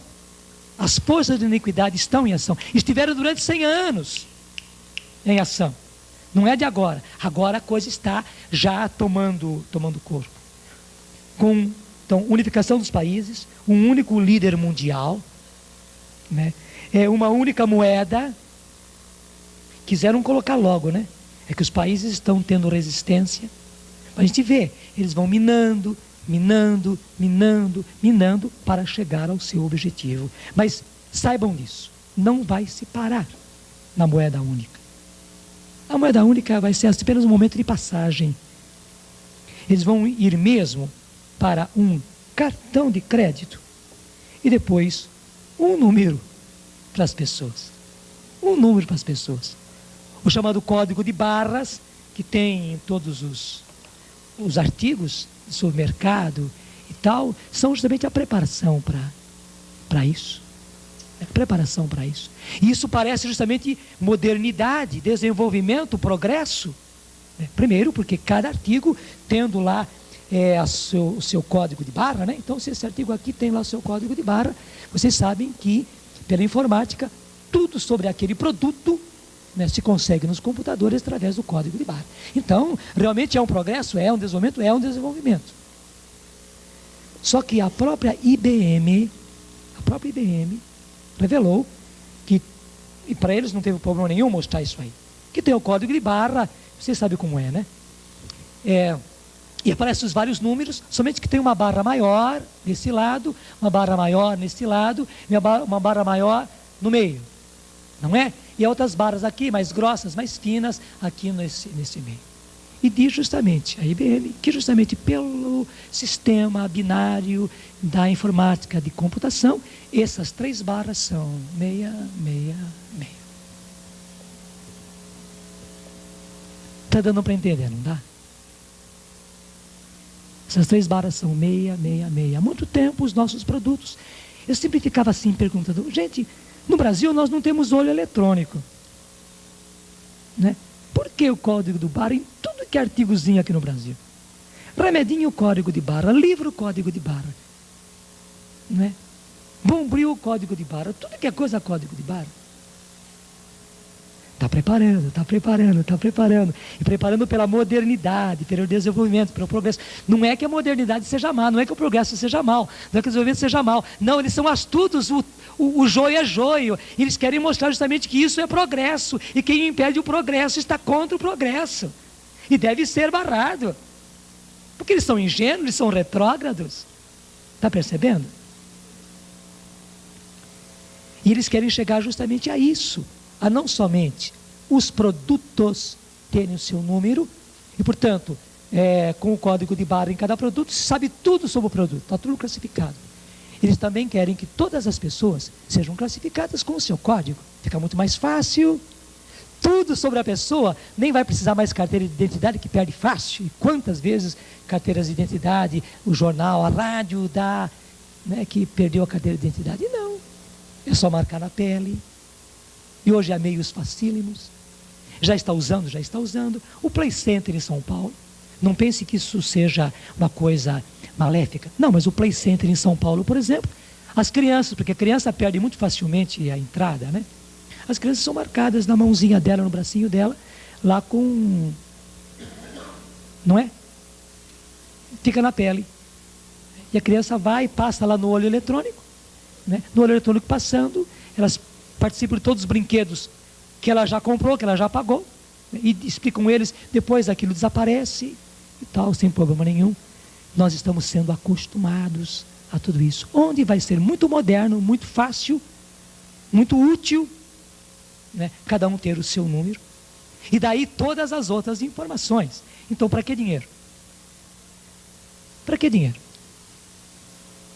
As forças de iniquidade estão em ação. Estiveram durante 100 anos em ação. Não é de agora. Agora a coisa está já tomando corpo. Então, unificação dos países, um único líder mundial, né? Uma única moeda. Quiseram colocar logo, né? É que os países estão tendo resistência. A gente vê, eles vão minando para chegar ao seu objetivo. Mas saibam disso, não vai se parar na moeda única. A moeda única vai ser apenas um momento de passagem. Eles vão ir mesmo para um cartão de crédito e depois um número para as pessoas. Um número para as pessoas. O chamado código de barras, que tem em todos os artigos do supermercado e tal, são justamente a preparação para isso. É preparação para isso. E isso parece justamente modernidade, desenvolvimento, progresso. Primeiro, porque cada artigo, tendo lá o seu código de barra, né? Então, se esse artigo aqui tem lá o seu código de barra, vocês sabem que, pela informática, tudo sobre aquele produto, né, se consegue nos computadores através do código de barra. Então, realmente é um progresso, é um desenvolvimento, é um desenvolvimento. Só que a própria IBM revelou que, e para eles não teve problema nenhum mostrar isso aí, que tem o código de barra, você sabe como é, né? E aparecem os vários números, somente que tem uma barra maior desse lado, uma barra maior nesse lado, e uma barra maior no meio, não é? E outras barras aqui, mais grossas, mais finas, aqui nesse meio. E diz justamente, a IBM, que justamente pelo sistema binário da informática de computação, essas 3 barras são 666. Está dando para entender, não dá? Essas 3 barras são 666. Há muito tempo os nossos produtos. Eu sempre ficava assim perguntando, gente, no Brasil nós não temos olho eletrônico, né? Por que o código do barra em tudo que é artigozinho aqui no Brasil? Remedinho, código de barra, livro, código de barra, né? Bombril, código de barra, tudo que é coisa, código de barra. Está preparando. E preparando pela modernidade, pelo desenvolvimento, pelo progresso. Não é que a modernidade seja má, não é que o progresso seja mal, não é que o desenvolvimento seja mal. Não, eles são astutos, o joio é joio. Eles querem mostrar justamente que isso é progresso. E quem impede o progresso está contra o progresso. E deve ser barrado. Porque eles são ingênuos, eles são retrógrados. Está percebendo? E eles querem chegar justamente a isso. A não somente os produtos terem o seu número, e portanto, com o código de barra em cada produto, se sabe tudo sobre o produto, está tudo classificado. Eles também querem que todas as pessoas sejam classificadas com o seu código, fica muito mais fácil, tudo sobre a pessoa, nem vai precisar mais carteira de identidade, que perde fácil, e quantas vezes carteiras de identidade, o jornal, a rádio dá, né, que perdeu a carteira de identidade, não, é só marcar na pele. E hoje há meios facílimos. Já está usando. O Play Center em São Paulo. Não pense que isso seja uma coisa maléfica. Não, mas o Play Center em São Paulo, por exemplo, as crianças, porque a criança perde muito facilmente a entrada, né? As crianças são marcadas na mãozinha dela, no bracinho dela, lá com... Não é? Fica na pele. E a criança vai e passa lá no olho eletrônico, né? No olho eletrônico passando, elas participam de todos os brinquedos que ela já comprou, que ela já pagou, né? E explicam eles, depois aquilo desaparece e tal, sem problema nenhum. Nós estamos sendo acostumados a tudo isso, onde vai ser muito moderno, muito fácil, muito útil, né? Cada um ter o seu número, e daí todas as outras informações. Então, para que dinheiro? Para que dinheiro?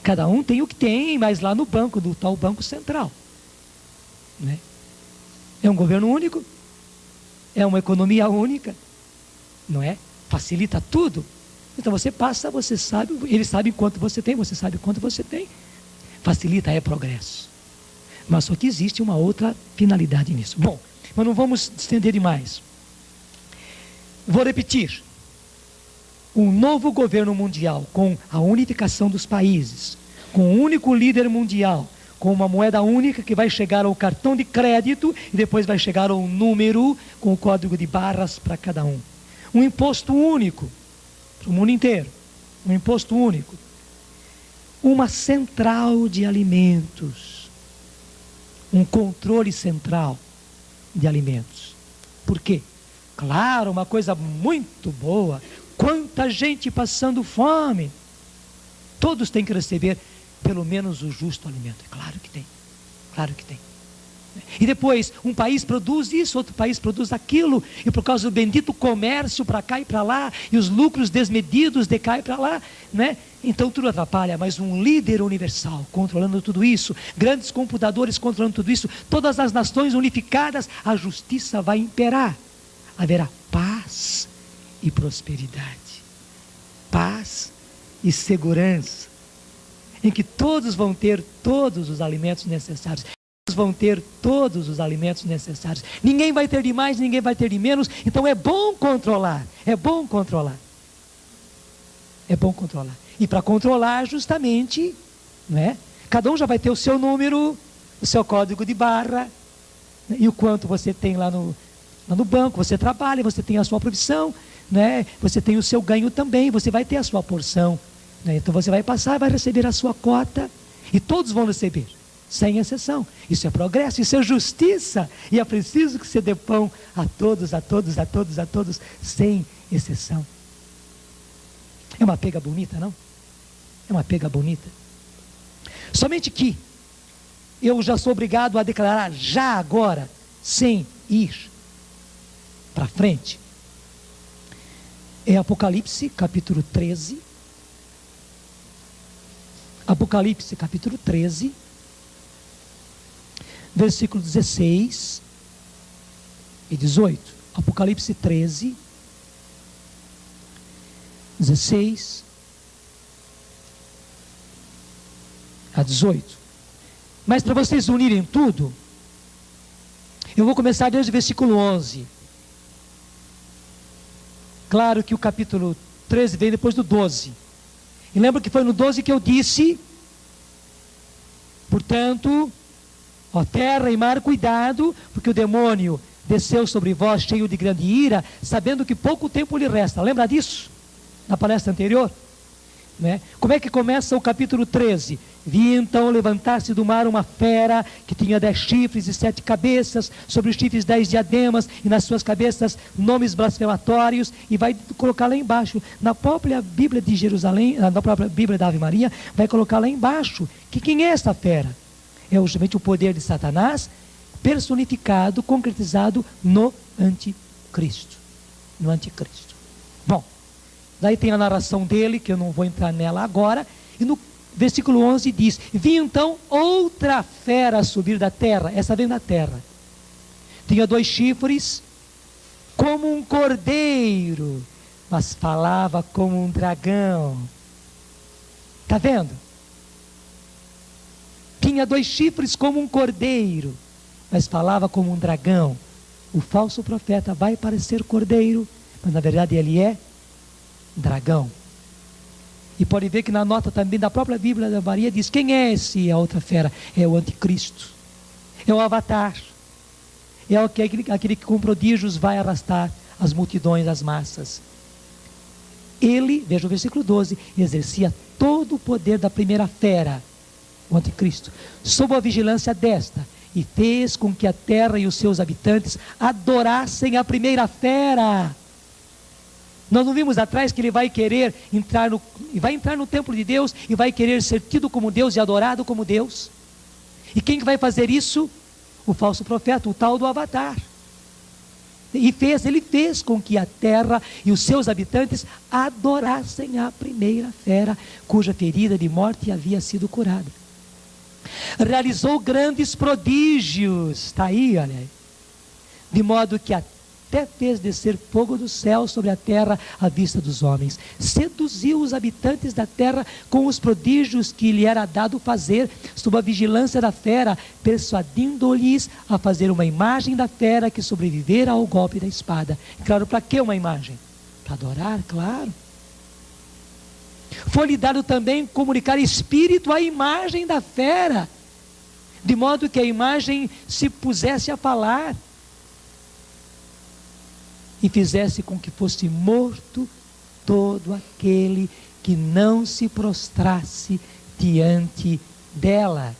Cada um tem o que tem, mas lá no banco, do tal Banco Central, né? É um governo único, é uma economia única, não é? Facilita tudo. Então você passa, você sabe, eles sabem quanto você tem, você sabe quanto você tem. Facilita, é progresso. Mas só que existe uma outra finalidade nisso. Bom, mas não vamos estender demais. Vou repetir. Um novo governo mundial, com a unificação dos países, com um único líder mundial, com uma moeda única que vai chegar ao cartão de crédito e depois vai chegar ao número com o código de barras para cada um. Um imposto único para o mundo inteiro. Um imposto único. Uma central de alimentos. Um controle central de alimentos. Por quê? Claro, uma coisa muito boa. Quanta gente passando fome. Todos têm que receber pelo menos o justo alimento. Claro que tem. Claro que tem. E depois, um país produz isso, outro país produz aquilo, e por causa do bendito comércio para cá e para lá, e os lucros desmedidos de cá e para lá, né? Então tudo atrapalha, mas um líder universal controlando tudo isso, grandes computadores controlando tudo isso, todas as nações unificadas, a justiça vai imperar. Haverá paz e prosperidade. Paz e segurança, em que todos vão ter todos os alimentos necessários. Vão ter todos os alimentos necessários. Ninguém vai ter de mais, ninguém vai ter de menos. Então é bom controlar. É bom controlar. É bom controlar. E para controlar, justamente, né? Cada um já vai ter o seu número, o seu código de barra, né? E o quanto você tem lá no banco, você trabalha, você tem a sua profissão, né? Você tem o seu ganho também, você vai ter a sua porção, né? Então você vai passar, vai receber a sua cota, e todos vão receber, sem exceção. Isso é progresso, isso é justiça, e é preciso que se dê pão a todos, a todos, a todos, a todos, sem exceção. É uma pega bonita, não? É uma pega bonita. Somente que eu já sou obrigado a declarar já agora, sem ir para frente. É Apocalipse capítulo 13. Apocalipse capítulo 13, versículo 16 e 18. Apocalipse 13, 16 a 18. Mas para vocês unirem tudo, eu vou começar desde o versículo 11. Claro que o capítulo 13 vem depois do 12. E lembra que foi no 12 que eu disse: portanto, ó terra e mar, cuidado, porque o demônio desceu sobre vós cheio de grande ira, sabendo que pouco tempo lhe resta. Lembra disso? Na palestra anterior? Né? Como é que começa o capítulo 13? Vi então levantar-se do mar uma fera que tinha 10 chifres e 7 cabeças, sobre os chifres 10 diademas, e nas suas cabeças nomes blasfematórios, e vai colocar lá embaixo, na própria Bíblia de Jerusalém, na própria Bíblia da Ave Maria, vai colocar lá embaixo, que quem é essa fera? É justamente o poder de Satanás, personificado, concretizado no anticristo. No anticristo. Bom, daí tem a narração dele, que eu não vou entrar nela agora, e no versículo 11 diz: vi então outra fera subir da terra. Essa vem da terra. Tinha 2 chifres, como um cordeiro, mas falava como um dragão. Está vendo? Tinha 2 chifres como um cordeiro, mas falava como um dragão. O falso profeta vai parecer cordeiro, mas na verdade ele é dragão. E pode ver que na nota também da própria Bíblia da Maria diz: quem é esse? A outra fera é o anticristo, é o avatar, é aquele que com prodígios vai arrastar as multidões, as massas. Ele, veja o versículo 12, exercia todo o poder da primeira fera, o anticristo, sob a vigilância desta, e fez com que a terra e os seus habitantes adorassem a primeira fera. Nós não vimos atrás que ele vai querer entrar no templo de Deus e vai querer ser tido como Deus e adorado como Deus? E quem que vai fazer isso? O falso profeta, o tal do avatar. Ele fez com que a terra e os seus habitantes adorassem a primeira fera, cuja ferida de morte havia sido curada. Realizou grandes prodígios, está aí, olha aí, de modo que até fez descer fogo do céu sobre a terra à vista dos homens. Seduziu os habitantes da terra com os prodígios que lhe era dado fazer, sob a vigilância da fera, persuadindo-lhes a fazer uma imagem da fera que sobrevivera ao golpe da espada. Claro, para que uma imagem? Para adorar, claro. Foi-lhe dado também comunicar espírito à imagem da fera, de modo que a imagem se pusesse a falar, e fizesse com que fosse morto todo aquele que não se prostrasse diante dela.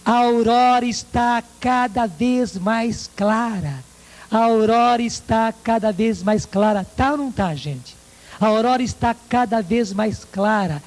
A aurora está cada vez mais clara. A aurora está cada vez mais clara. Está ou não está, gente? A aurora está cada vez mais clara.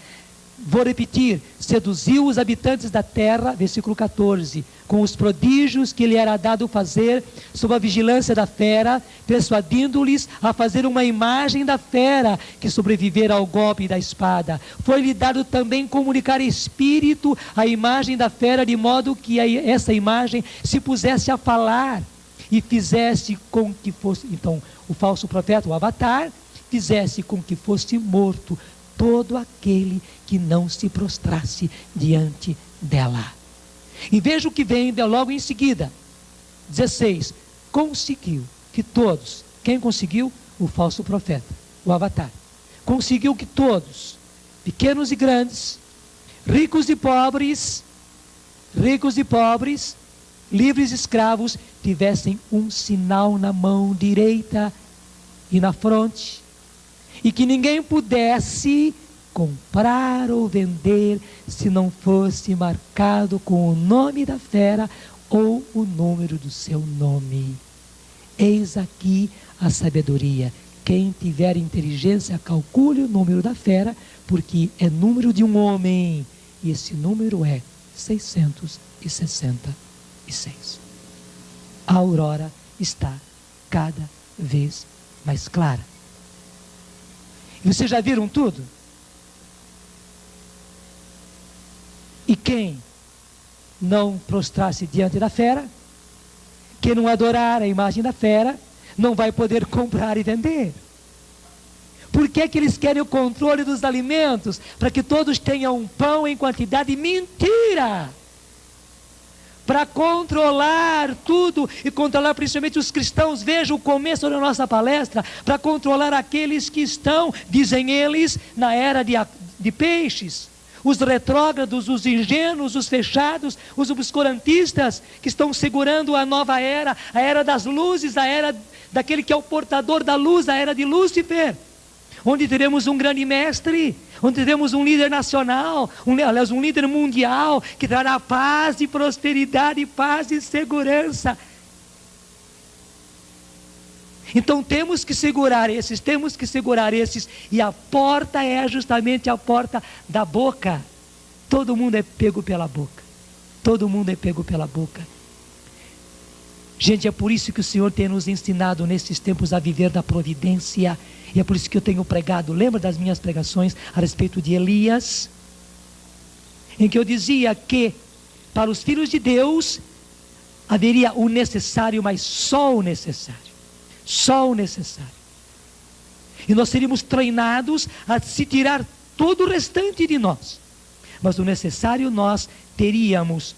Vou repetir: seduziu os habitantes da terra, versículo 14, com os prodígios que lhe era dado fazer, sob a vigilância da fera, persuadindo-lhes a fazer uma imagem da fera que sobrevivera ao golpe da espada. Foi-lhe dado também comunicar espírito à imagem da fera, de modo que essa imagem se pusesse a falar e fizesse com que fosse, então, o falso profeta, o avatar, fizesse com que fosse morto todo aquele que não se prostrasse diante dela. E veja o que vem logo em seguida, 16, conseguiu que todos, quem conseguiu? O falso profeta, o avatar, conseguiu que todos, pequenos e grandes, ricos e pobres, livres e escravos, tivessem um sinal na mão direita e na fronte, e que ninguém pudesse comprar ou vender se não fosse marcado com o nome da fera ou o número do seu nome. Eis aqui a sabedoria. Quem tiver inteligência, calcule o número da fera, porque é número de um homem, e esse número é 666. A aurora está cada vez mais clara. E vocês já viram tudo? E quem não prostrar-se diante da fera, quem não adorar a imagem da fera, não vai poder comprar e vender. Por que que eles querem o controle dos alimentos? Para que todos tenham pão em quantidade. Mentira! Para controlar tudo e controlar principalmente os cristãos. Veja o começo da nossa palestra. Para controlar aqueles que estão, dizem eles, na era de peixes. Os retrógrados, os ingênuos, os fechados, os obscurantistas, que estão segurando a nova era, a era das luzes, a era daquele que é o portador da luz, a era de Lúcifer, onde teremos um grande mestre, onde teremos um líder nacional, um líder mundial, que trará paz e prosperidade, paz e segurança. Então temos que segurar esses, e a porta é justamente a porta da boca. Todo mundo é pego pela boca, Gente, é por isso que o Senhor tem nos ensinado nesses tempos a viver da providência, e é por isso que eu tenho pregado. Lembra das minhas pregações a respeito de Elias? Em que eu dizia que para os filhos de Deus haveria o necessário, mas só o necessário. E nós seríamos treinados a se tirar todo o restante de nós, mas o necessário nós teríamos.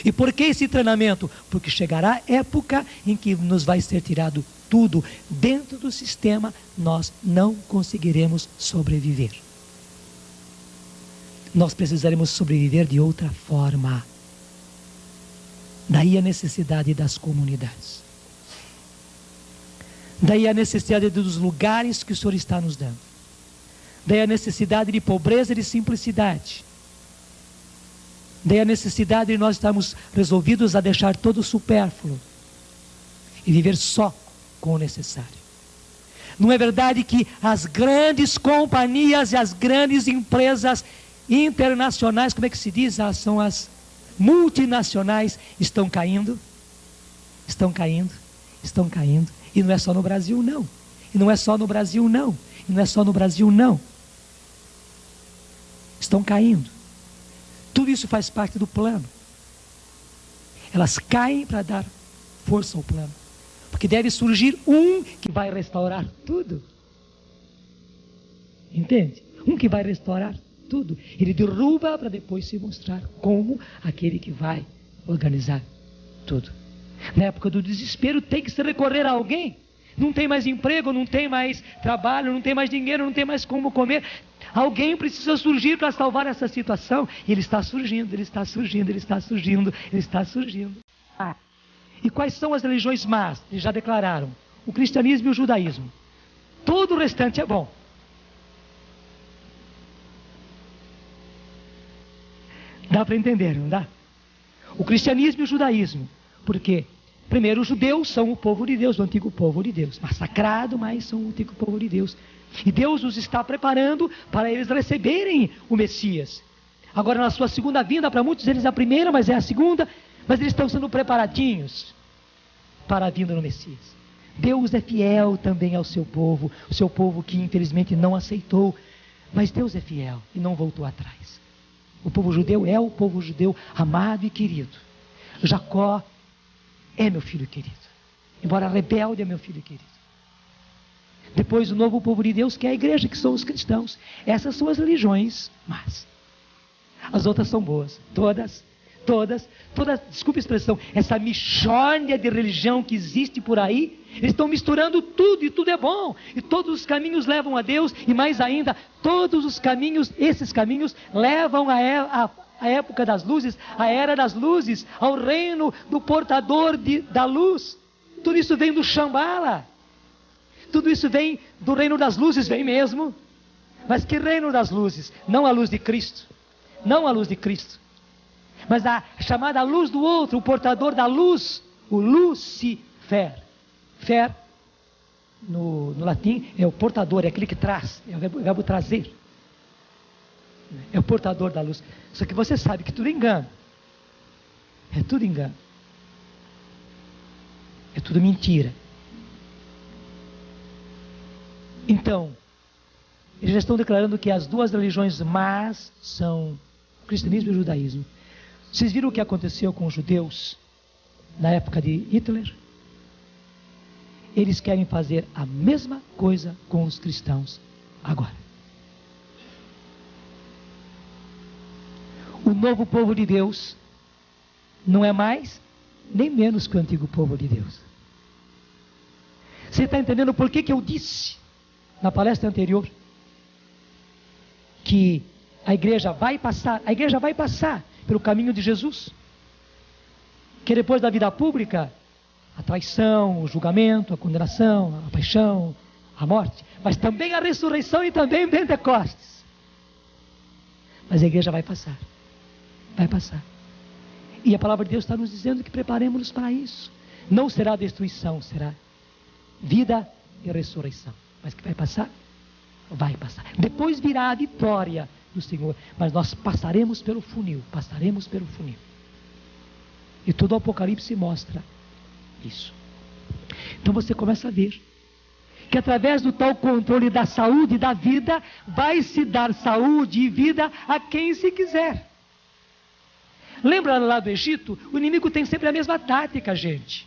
E por que esse treinamento? Porque chegará a época em que nos vai ser tirado tudo. Dentro do sistema nós não conseguiremos sobreviver. Nós precisaremos sobreviver de outra forma. Daí a necessidade das comunidades. Daí a necessidade dos lugares que o Senhor está nos dando. Daí a necessidade de pobreza e de simplicidade. Daí a necessidade de nós estarmos resolvidos a deixar todo o supérfluo e viver só com o necessário. Não é verdade que as grandes companhias e as grandes empresas internacionais, como é que se diz? São as multinacionais, estão caindo. E não é só no Brasil, não. Estão caindo. Tudo isso faz parte do plano. Elas caem para dar força ao plano. Porque deve surgir um que vai restaurar tudo. Entende? Um que vai restaurar tudo. Ele derruba para depois se mostrar como aquele que vai organizar tudo. Na época do desespero tem que se recorrer a alguém. Não tem mais emprego, não tem mais trabalho, não tem mais dinheiro, não tem mais como comer. Alguém precisa surgir para salvar essa situação. E ele está surgindo. E quais são as religiões más? Eles já declararam. O cristianismo e o judaísmo. Todo o restante é bom. Dá para entender, não dá? O cristianismo e o judaísmo. Porque, primeiro, os judeus são o povo de Deus, o antigo povo de Deus. Massacrado, mas são o antigo povo de Deus. E Deus os está preparando para eles receberem o Messias. Agora, na sua segunda vinda, para muitos deles é a primeira, mas é a segunda. Mas eles estão sendo preparadinhos para a vinda do Messias. Deus é fiel também ao seu povo. O seu povo que infelizmente não aceitou. Mas Deus é fiel e não voltou atrás. O povo judeu é o povo judeu amado e querido. Jacó é meu filho querido, embora rebelde é meu filho querido. Depois o novo povo de Deus, que é a igreja, que são os cristãos. Essas são as religiões, mas as outras são boas, todas desculpe a expressão, essa mixórdia de religião que existe por aí, eles estão misturando tudo e tudo é bom, e todos os caminhos levam a Deus, e mais ainda, todos os caminhos, esses caminhos levam a época das luzes, a era das luzes, ao reino do portador da luz. Tudo isso vem do Shambhala, tudo isso vem do reino das luzes, vem mesmo. Mas que reino das luzes? Não a luz de Cristo, não a luz de Cristo, mas a chamada luz do outro, o portador da luz, o Lucifer. Fer, no latim, é o portador, é aquele que traz, é o verbo trazer. É o portador da luz. Só que você sabe que tudo é engano. É tudo engano. É tudo mentira. Então, eles já estão declarando que as duas religiões más são o cristianismo e o judaísmo. Vocês viram o que aconteceu com os judeus na época de Hitler? Eles querem fazer a mesma coisa com os cristãos agora. O novo povo de Deus não é mais nem menos que o antigo povo de Deus. Você está entendendo por que eu disse na palestra anterior que a igreja vai passar pelo caminho de Jesus? Que depois da vida pública, a traição, o julgamento, a condenação, a paixão, a morte, mas também a ressurreição e também Pentecostes. Mas a igreja vai passar. Vai passar. E a palavra de Deus está nos dizendo que preparemos-nos para isso. Não será destruição, será vida e ressurreição. Mas que vai passar? Vai passar. Depois virá a vitória do Senhor. Mas nós passaremos pelo funil. Passaremos pelo funil. E todo o Apocalipse mostra isso. Então você começa a ver que através do tal controle da saúde e da vida, vai se dar saúde e vida a quem se quiser. Lembra lá do Egito? O inimigo tem sempre a mesma tática, gente.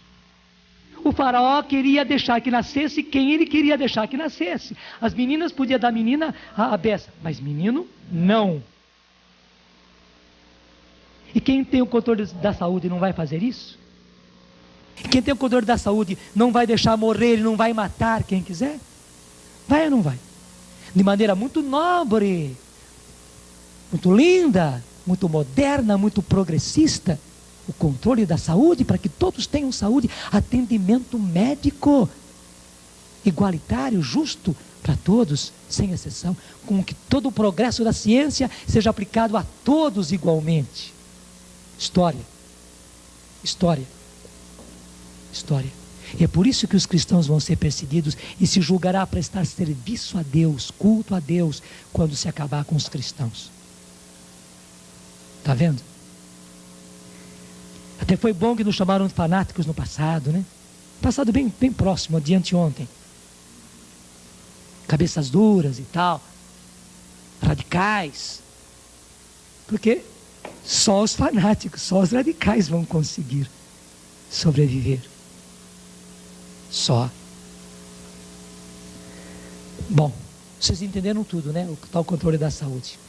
O faraó queria deixar que nascesse quem ele queria deixar que nascesse. As meninas podiam dar menina a beça, mas menino não. E quem tem o controle da saúde não vai fazer isso? Quem tem o controle da saúde não vai deixar morrer, ele não vai matar quem quiser? Vai ou não vai? De maneira muito nobre, muito linda, muito moderna, muito progressista, o controle da saúde, para que todos tenham saúde, atendimento médico, igualitário, justo, para todos, sem exceção, com que todo o progresso da ciência seja aplicado a todos igualmente. História. E é por isso que os cristãos vão ser perseguidos e se julgará prestar serviço a Deus, culto a Deus, quando se acabar com os cristãos. Está vendo? Até foi bom que nos chamaram de fanáticos no passado, né? Passado bem próximo, de anteontem. Cabeças duras e tal. Radicais. Porque só os fanáticos, só os radicais vão conseguir sobreviver. Só. Bom, vocês entenderam tudo, né? O tal controle da saúde.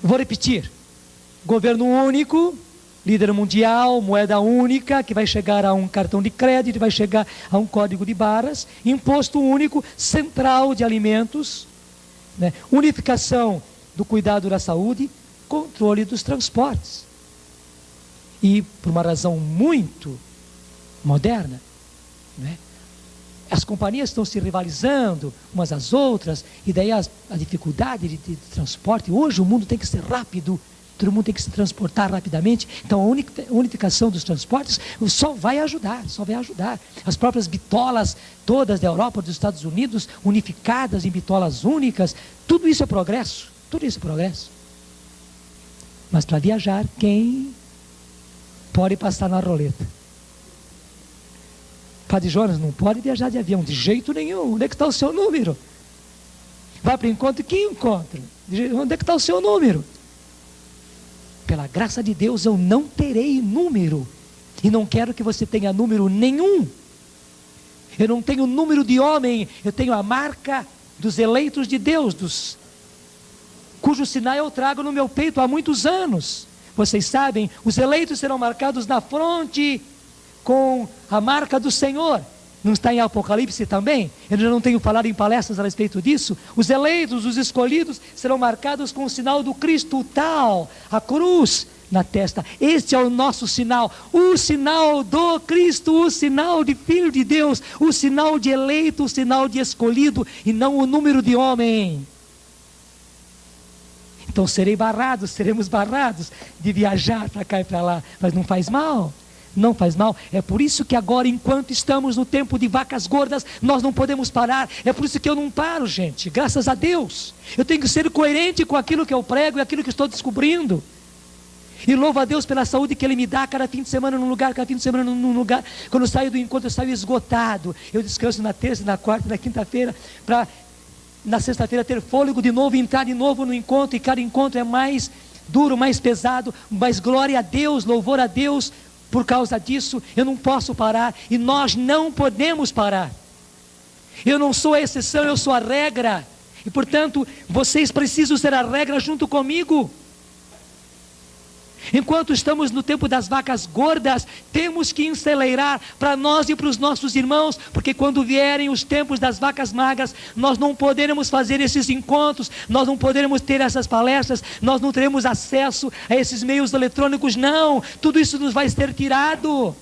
Vou repetir. Governo único, líder mundial, moeda única, que vai chegar a um cartão de crédito, vai chegar a um código de barras, imposto único, central de alimentos, né? Unificação do cuidado da saúde, controle dos transportes. E por uma razão muito moderna, né? As companhias estão se rivalizando umas às outras, e daí a dificuldade de transporte. Hoje o mundo tem que ser rápido, todo mundo tem que se transportar rapidamente. Então a unificação dos transportes só vai ajudar. As próprias bitolas todas da Europa, dos Estados Unidos, unificadas em bitolas únicas, tudo isso é progresso, Mas para viajar, quem pode passar na roleta? Padre Jonas, não pode viajar de avião de jeito nenhum. Onde é que está o seu número? Vai para o encontro, que encontro? Onde é que está o seu número? Pela graça de Deus eu não terei número. E não quero que você tenha número nenhum. Eu não tenho número de homem. Eu tenho a marca dos eleitos de Deus, cujo sinal eu trago no meu peito há muitos anos. vocês sabem, os eleitos serão marcados na fronte com a marca do Senhor. Não está em Apocalipse também? Eu já não tenho falado em palestras a respeito disso. Os eleitos, os escolhidos, serão marcados com o sinal do Cristo tal, a cruz na testa. Este é o nosso sinal, o sinal do Cristo, o sinal de Filho de Deus, o sinal de eleito, o sinal de escolhido, e não o número de homem. Então seremos barrados de viajar para cá e para lá, mas não faz mal. Não faz mal. É por isso que agora, enquanto estamos no tempo de vacas gordas, nós não podemos parar. É por isso que eu não paro, gente, graças a Deus. Eu tenho que ser coerente com aquilo que eu prego e aquilo que estou descobrindo. E louvo a Deus pela saúde que Ele me dá, cada fim de semana num lugar, cada fim de semana num lugar. Quando eu saio do encontro, eu saio esgotado. Eu descanso na terça, na quarta, na quinta-feira, para na sexta-feira ter fôlego de novo, entrar de novo no encontro. E cada encontro é mais duro, mais pesado, mas glória a Deus, louvor a Deus. Por causa disso, eu não posso parar, e nós não podemos parar. Eu não sou a exceção, eu sou a regra, e portanto, vocês precisam ser a regra junto comigo. Enquanto estamos no tempo das vacas gordas, temos que acelerar para nós e para os nossos irmãos, porque quando vierem os tempos das vacas magras, nós não poderemos fazer esses encontros, nós não poderemos ter essas palestras, nós não teremos acesso a esses meios eletrônicos, não, tudo isso nos vai ser tirado.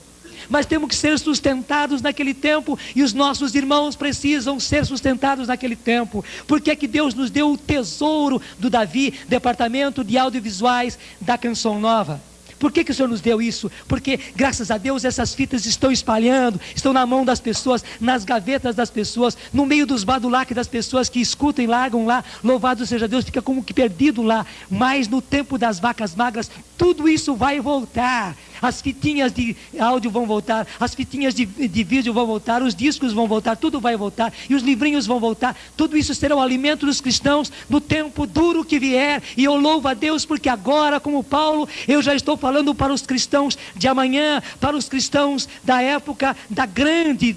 Mas temos que ser sustentados naquele tempo, e os nossos irmãos precisam ser sustentados naquele tempo. Porque é que Deus nos deu o tesouro do Davi, departamento de audiovisuais da Canção Nova? Por que o Senhor nos deu isso? Porque graças a Deus essas fitas estão espalhando, estão na mão das pessoas, nas gavetas das pessoas, no meio dos badulaques das pessoas que escutam e largam lá. Louvado seja Deus, fica como que perdido lá. Mas no tempo das vacas magras, tudo isso vai voltar. As fitinhas de áudio vão voltar, as fitinhas de vídeo vão voltar, os discos vão voltar, tudo vai voltar, e os livrinhos vão voltar. Tudo isso será o alimento dos cristãos no tempo duro que vier. E eu louvo a Deus porque agora, como Paulo, eu já estou falando para os cristãos de amanhã, para os cristãos da época da grande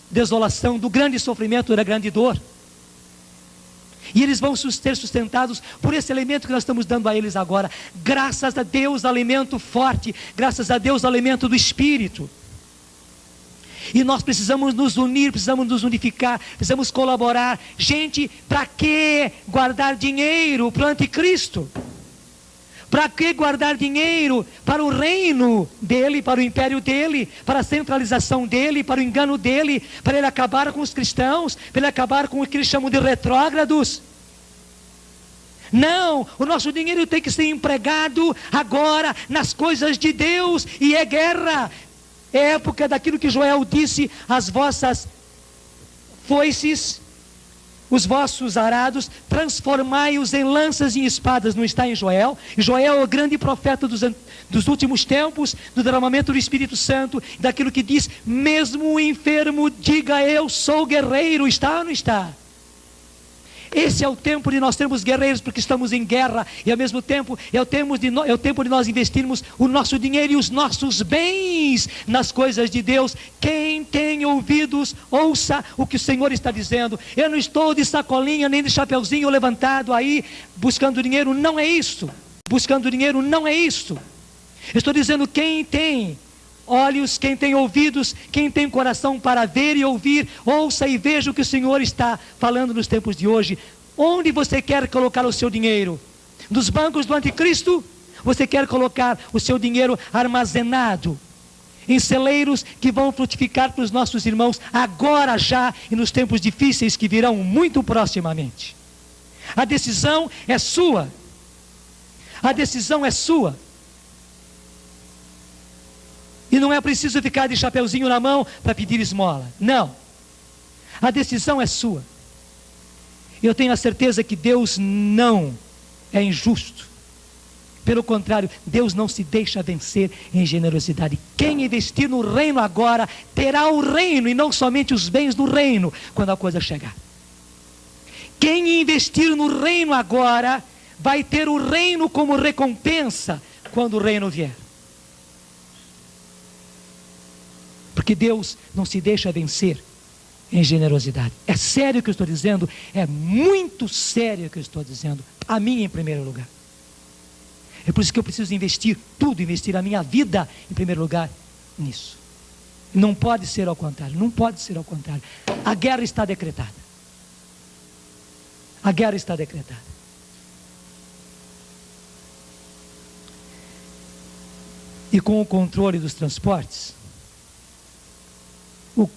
desolação, do grande sofrimento, da grande dor. E eles vão ser sustentados por esse alimento que nós estamos dando a eles agora. Graças a Deus, alimento forte. Graças a Deus, alimento do Espírito. E nós precisamos nos unir, precisamos nos unificar, precisamos colaborar. Gente, para que guardar dinheiro para o anticristo? Para que guardar dinheiro para o reino dele, para o império dele, para a centralização dele, para o engano dele, para ele acabar com os cristãos, para ele acabar com o que eles chamam de retrógrados? Não, o nosso dinheiro tem que ser empregado agora nas coisas de Deus, e é guerra. É época daquilo que Joel disse: as vossas foices, os vossos arados, transformai-os em lanças e em espadas. Não está em Joel? Joel é o grande profeta dos últimos tempos, do derramamento do Espírito Santo, daquilo que diz: mesmo o enfermo diga eu sou guerreiro. Está ou não está? Esse é o tempo de nós sermos guerreiros, porque estamos em guerra, e ao mesmo tempo é o tempo de nós investirmos o nosso dinheiro e os nossos bens nas coisas de Deus. Quem tem ouvidos, ouça o que o Senhor está dizendo. Eu não estou de sacolinha nem de chapeuzinho levantado aí buscando dinheiro, não é isso. Buscando dinheiro não é isso. Eu estou dizendo: quem tem olhos, quem tem ouvidos, quem tem coração para ver e ouvir, ouça e veja o que o Senhor está falando nos tempos de hoje. Onde você quer colocar o seu dinheiro? Nos bancos do anticristo? Você quer colocar o seu dinheiro armazenado em celeiros que vão frutificar para os nossos irmãos agora já e nos tempos difíceis que virão muito proximamente? A decisão é sua. A decisão é sua. E não é preciso ficar de chapeuzinho na mão para pedir esmola. Não. A decisão é sua. Eu tenho a certeza que Deus não é injusto. Pelo contrário, Deus não se deixa vencer em generosidade. Quem investir no reino agora, terá o reino, e não somente os bens do reino, quando a coisa chegar. Quem investir no reino agora, vai ter o reino como recompensa, quando o reino vier. Porque Deus não se deixa vencer em generosidade. É sério o que eu estou dizendo? É muito sério o que eu estou dizendo. A mim em primeiro lugar. É por isso que eu preciso investir tudo, investir a minha vida, em primeiro lugar, nisso. Não pode ser ao contrário, não pode ser ao contrário. A guerra está decretada. A guerra está decretada. E com o controle dos transportes, o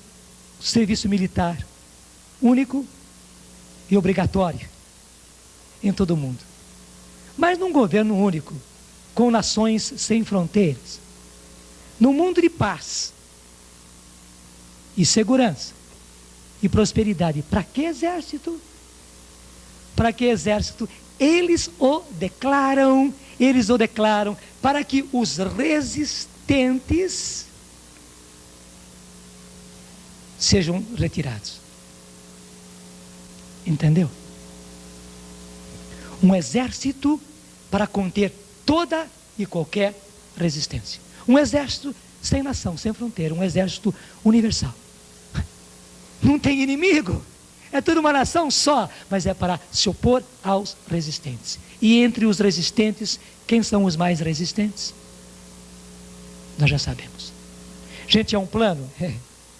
serviço militar único e obrigatório em todo o mundo. Mas num governo único, com nações sem fronteiras, num mundo de paz e segurança e prosperidade, para que exército? Para que exército? Eles o declaram para que os resistentes sejam retirados. Entendeu? Um exército para conter toda e qualquer resistência. Um exército sem nação, sem fronteira, um exército universal. Não tem inimigo, é tudo uma nação só, mas é para se opor aos resistentes. E entre os resistentes, quem são os mais resistentes? Nós já sabemos. Gente, é um plano?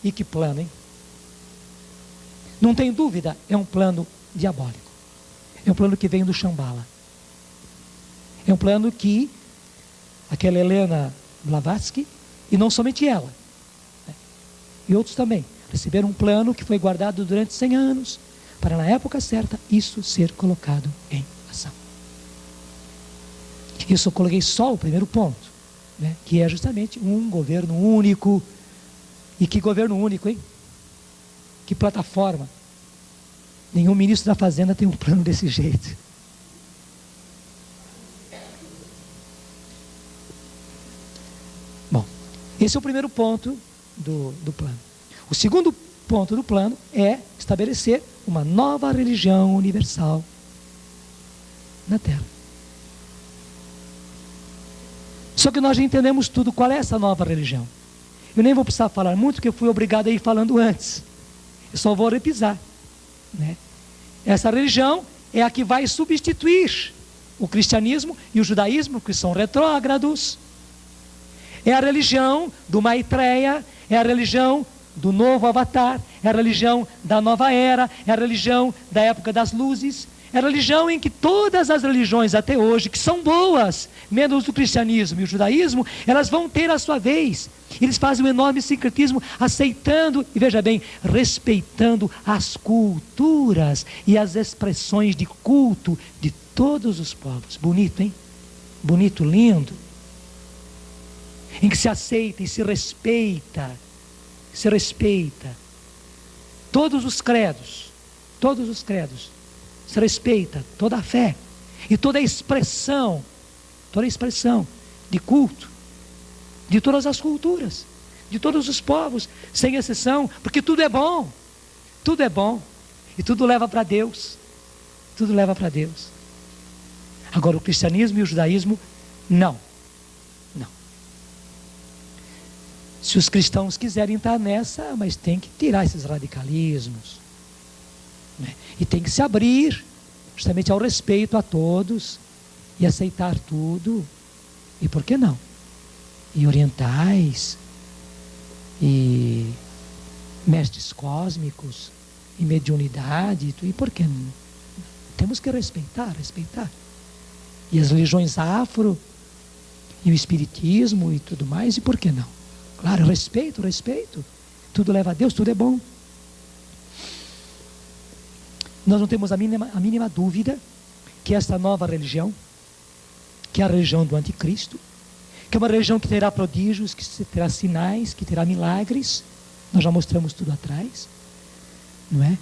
E que plano, hein? Não tem dúvida, é um plano diabólico. É um plano que vem do Shambhala. É um plano que aquela Helena Blavatsky, e não somente ela, né, e outros também, receberam um plano que foi guardado durante 100 anos, para na época certa, isso ser colocado em ação. Isso eu coloquei só o primeiro ponto, né, que é justamente um governo único. E que governo único, hein? Que plataforma. Nenhum ministro da Fazenda tem um plano desse jeito. Bom, esse é o primeiro ponto do plano. O segundo ponto do plano é estabelecer uma nova religião universal na Terra. Só que nós já entendemos tudo. Qual é essa nova religião? Eu nem vou precisar falar muito, porque eu fui obrigado a ir falando antes. Eu só vou repisar, né? Essa religião é a que vai substituir o cristianismo e o judaísmo, que são retrógrados. É a religião do Maitreya, é a religião do novo avatar, é a religião da nova era, é a religião da época das luzes. É a religião em que todas as religiões até hoje, que são boas, menos o cristianismo e o judaísmo, elas vão ter a sua vez. Eles fazem um enorme sincretismo, aceitando, e veja bem, respeitando as culturas e as expressões de culto de todos os povos. Bonito, hein? Bonito, lindo. Em que se aceita e se respeita todos os credos, se respeita toda a fé e toda a expressão de culto de todas as culturas, de todos os povos, sem exceção, porque tudo é bom e tudo leva para Deus, Agora o cristianismo e o judaísmo não. Se os cristãos quiserem estar nessa, mas tem que tirar esses radicalismos, né? E tem que se abrir justamente ao respeito a todos e aceitar tudo. E por que não? E orientais, e mestres cósmicos, e mediunidade, e por que não? Temos que respeitar. E as religiões afro, e o espiritismo e tudo mais, e por que não? Claro, respeito. Tudo leva a Deus, tudo é bom. Nós não temos a mínima dúvida que esta nova religião, que é a religião do anticristo, que é uma religião que terá prodígios, que terá sinais, que terá milagres, nós já mostramos tudo atrás, não é?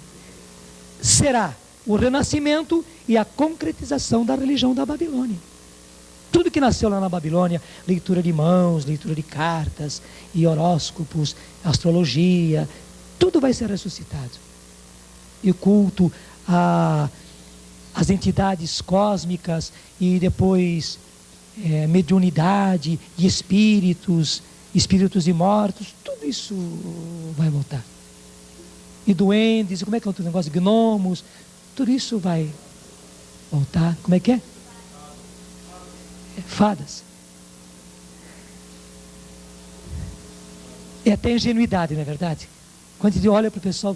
Será o renascimento e a concretização da religião da Babilônia. Tudo que nasceu lá na Babilônia, leitura de mãos, leitura de cartas, e horóscopos, astrologia, tudo vai ser ressuscitado. E o culto às entidades cósmicas, e depois mediunidade, e espíritos de mortos, tudo isso vai voltar. E duendes, como é que é outro negócio? Gnomos, tudo isso vai voltar. Como é que é? Fadas. É até ingenuidade, não é verdade? Quando a gente olha para o pessoal,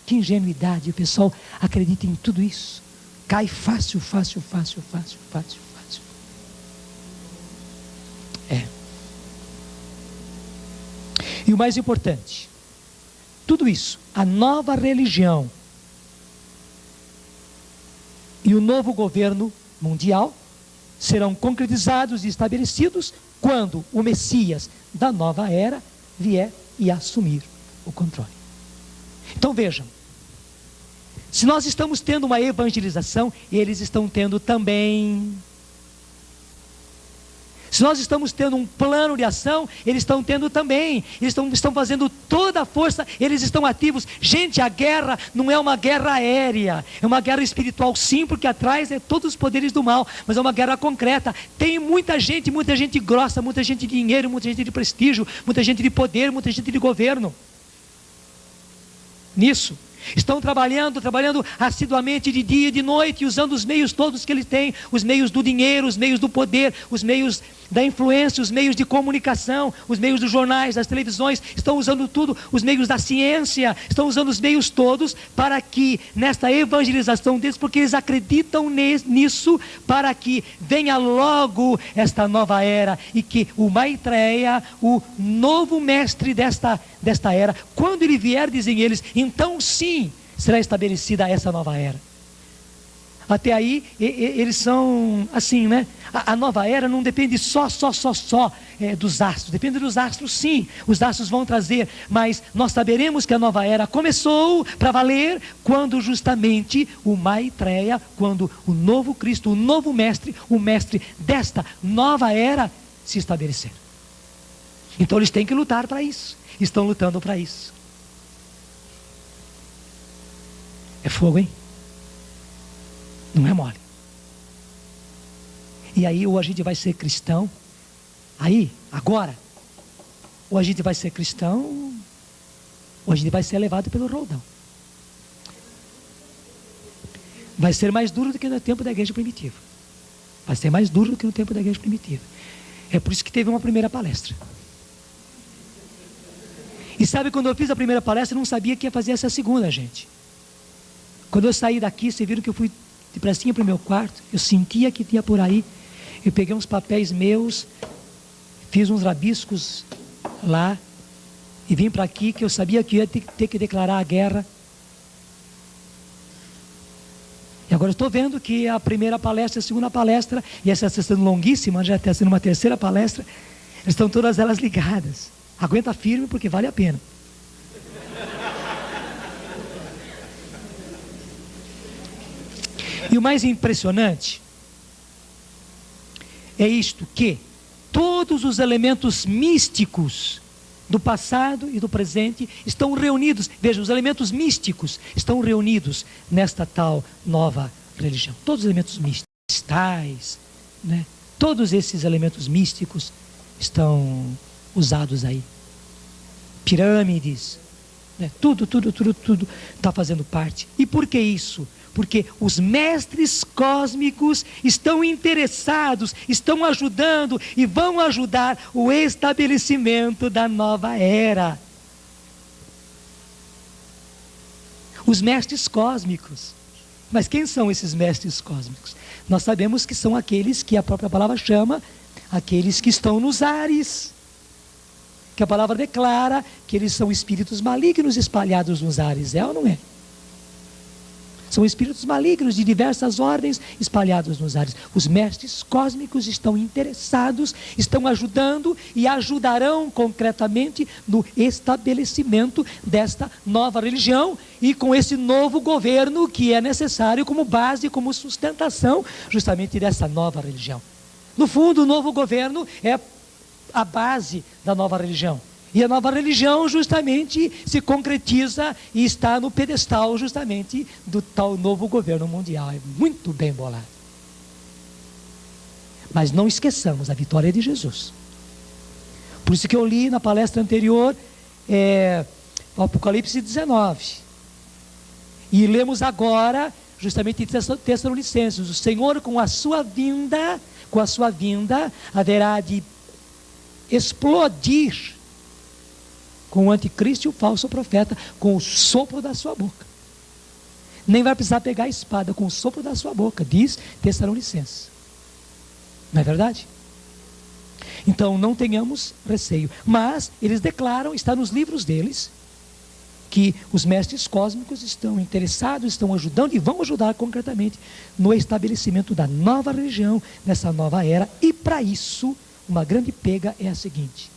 que ingenuidade, o pessoal acredita em tudo isso. Cai fácil. E o mais importante, tudo isso, a nova religião e o novo governo mundial serão concretizados e estabelecidos quando o Messias da nova era vier e assumir o controle. Então vejam, se nós estamos tendo uma evangelização, eles estão tendo também. Se nós estamos tendo um plano de ação, eles estão tendo também. Eles estão fazendo toda a força, eles estão ativos. Gente, a guerra não é uma guerra aérea, é uma guerra espiritual sim, porque atrás é todos os poderes do mal, mas é uma guerra concreta. Tem muita gente grossa, muita gente de dinheiro, muita gente de prestígio, muita gente de poder, muita gente de governo. Nisso. Estão trabalhando assiduamente de dia e de noite, usando os meios todos que eles têm, os meios do dinheiro, os meios do poder, os meios da influência, os meios de comunicação, os meios dos jornais, das televisões, estão usando tudo, os meios da ciência, estão usando os meios todos para que, nesta evangelização deles, porque eles acreditam nisso, para que venha logo esta nova era e que o Maitreya, o novo mestre desta era, quando ele vier, dizem eles, então sim, será estabelecida essa nova era. Até aí, eles são assim, né? A nova era não depende só dos astros. Depende dos astros, sim. Os astros vão trazer, mas nós saberemos que a nova era começou para valer quando justamente o Maitreya, quando o novo Cristo, o novo mestre, o mestre desta nova era se estabelecer. Então eles têm que lutar para isso. Estão lutando para isso. É fogo, hein? Não é mole. E aí, ou a gente vai ser cristão, agora, ou a gente vai ser cristão, ou a gente vai ser levado pelo roldão. Vai ser mais duro do que no tempo da igreja primitiva. Vai ser mais duro do que no tempo da igreja primitiva. É por isso que teve uma primeira palestra. E sabe, quando eu fiz a primeira palestra, eu não sabia que ia fazer essa segunda, gente. Quando eu saí daqui, vocês viram que eu fui depressinha para o meu quarto, eu sentia que tinha por aí, eu peguei uns papéis meus, fiz uns rabiscos lá, e vim para aqui, que eu sabia que ia ter que declarar a guerra. E agora eu estou vendo que a primeira palestra, a segunda palestra, e essa está sendo longuíssima, já está sendo uma terceira palestra, estão todas elas ligadas. Aguenta firme, porque vale a pena. E o mais impressionante é isto, que todos os elementos místicos do passado e do presente estão reunidos. Veja, os elementos místicos estão reunidos nesta tal nova religião. Todos os elementos místicos, cristais, né? Todos esses elementos místicos estão usados aí. Pirâmides, né? Tudo está fazendo parte. E por que isso? Porque os mestres cósmicos estão interessados, estão ajudando e vão ajudar o estabelecimento da nova era. Os mestres cósmicos. Mas quem são esses mestres cósmicos? Nós sabemos que são aqueles que a própria palavra chama, aqueles que estão nos ares. Que a palavra declara que eles são espíritos malignos espalhados nos ares. É ou não é? São espíritos malignos de diversas ordens espalhados nos ares. Os mestres cósmicos estão interessados, estão ajudando e ajudarão concretamente no estabelecimento desta nova religião e com esse novo governo que é necessário como base, como sustentação justamente dessa nova religião. No fundo, o novo governo é a base da nova religião. E a nova religião justamente se concretiza e está no pedestal justamente do tal novo governo mundial. É muito bem bolado. Mas não esqueçamos a vitória de Jesus. Por isso que eu li na palestra anterior, o Apocalipse 19. E lemos agora, justamente em Tessalonicenses, o Senhor com a sua vinda, com a sua vinda, haverá de explodir com o anticristo e o falso profeta, com o sopro da sua boca. Nem vai precisar pegar a espada, com o sopro da sua boca, diz Tessalonicenses. Não é verdade? Então não tenhamos receio. Mas eles declaram, está nos livros deles, que os mestres cósmicos estão interessados, estão ajudando e vão ajudar concretamente no estabelecimento da nova religião, nessa nova era. E para isso, uma grande pega é a seguinte: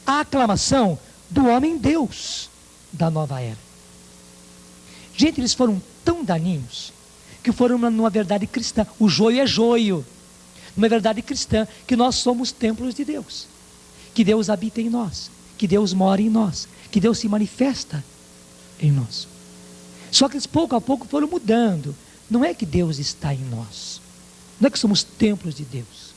a aclamação do homem Deus da nova era. Gente, eles foram tão daninhos que foram numa verdade cristã. O joio é joio. Numa verdade cristã, que nós somos templos de Deus, que Deus habita em nós, que Deus mora em nós, que Deus se manifesta em nós. Só que eles pouco a pouco foram mudando. Não é que Deus está em nós, não é que somos templos de Deus,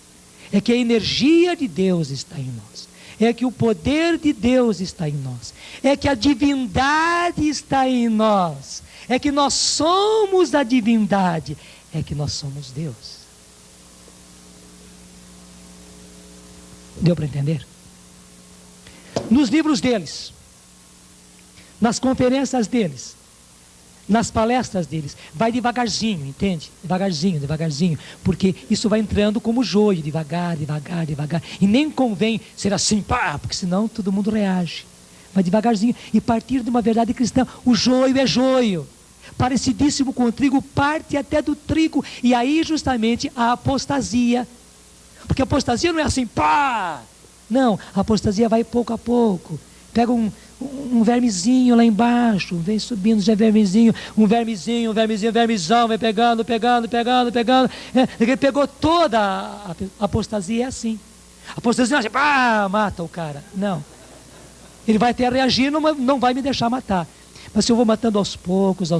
é que a energia de Deus está em nós, é que o poder de Deus está em nós, é que a divindade está em nós, é que nós somos a divindade, é que nós somos Deus. Deu para entender? Nos livros deles, nas conferências deles, nas palestras deles, vai devagarzinho, entende? Devagarzinho, devagarzinho, porque isso vai entrando como joio, devagar, devagar, devagar, e nem convém ser assim, pá, porque senão todo mundo reage. Vai devagarzinho, e partir de uma verdade cristã, o joio é joio, parecidíssimo com o trigo, parte até do trigo, e aí justamente a apostasia, porque a apostasia não é assim, pá, não, a apostasia vai pouco a pouco, pega um vermezinho lá embaixo, vem subindo, já é vermezinho, um vermezão, vai pegando, ele pegou toda a apostasia, é assim. A apostasia não é assim, pá, mata o cara, não. Ele vai até reagir, não vai me deixar matar. Mas se eu vou matando aos poucos,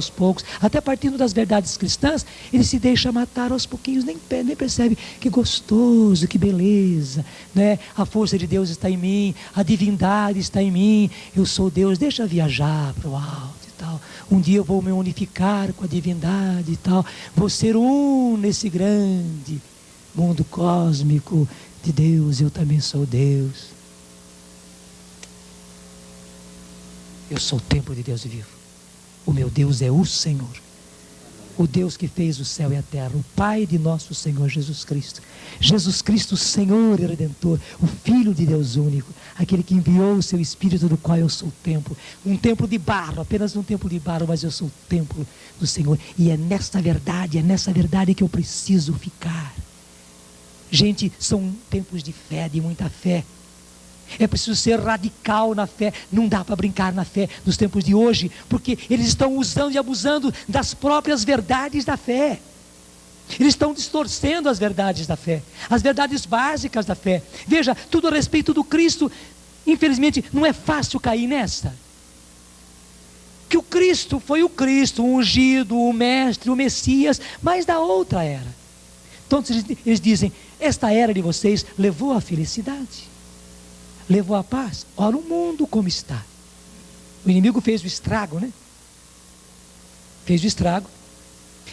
até partindo das verdades cristãs, ele se deixa matar aos pouquinhos, nem percebe. Que gostoso, que beleza, né? A força de Deus está em mim, a divindade está em mim, eu sou Deus, deixa viajar para o alto e tal. Um dia eu vou me unificar com a divindade e tal, vou ser um nesse grande mundo cósmico de Deus, eu também sou Deus. Eu sou o templo de Deus vivo. O meu Deus é o Senhor. O Deus que fez o céu e a terra. O Pai de nosso Senhor Jesus Cristo. Jesus Cristo, Senhor e Redentor. O Filho de Deus único. Aquele que enviou o seu Espírito, do qual eu sou o templo. Um templo de barro, apenas um templo de barro, mas eu sou o templo do Senhor. E é nessa verdade que eu preciso ficar. Gente, são tempos de fé, de muita fé. É preciso ser radical na fé. Não dá para brincar na fé nos tempos de hoje, porque eles estão usando e abusando das próprias verdades da fé. Eles estão distorcendo as verdades da fé, as verdades básicas da fé. Veja, tudo a respeito do Cristo. Infelizmente não é fácil cair nessa. Que o Cristo foi o Cristo, o ungido, o mestre, o Messias, mas da outra era. Então eles dizem, esta era de vocês levou à felicidade, levou à paz. Olha o mundo como está. O inimigo fez o estrago, né? Fez o estrago.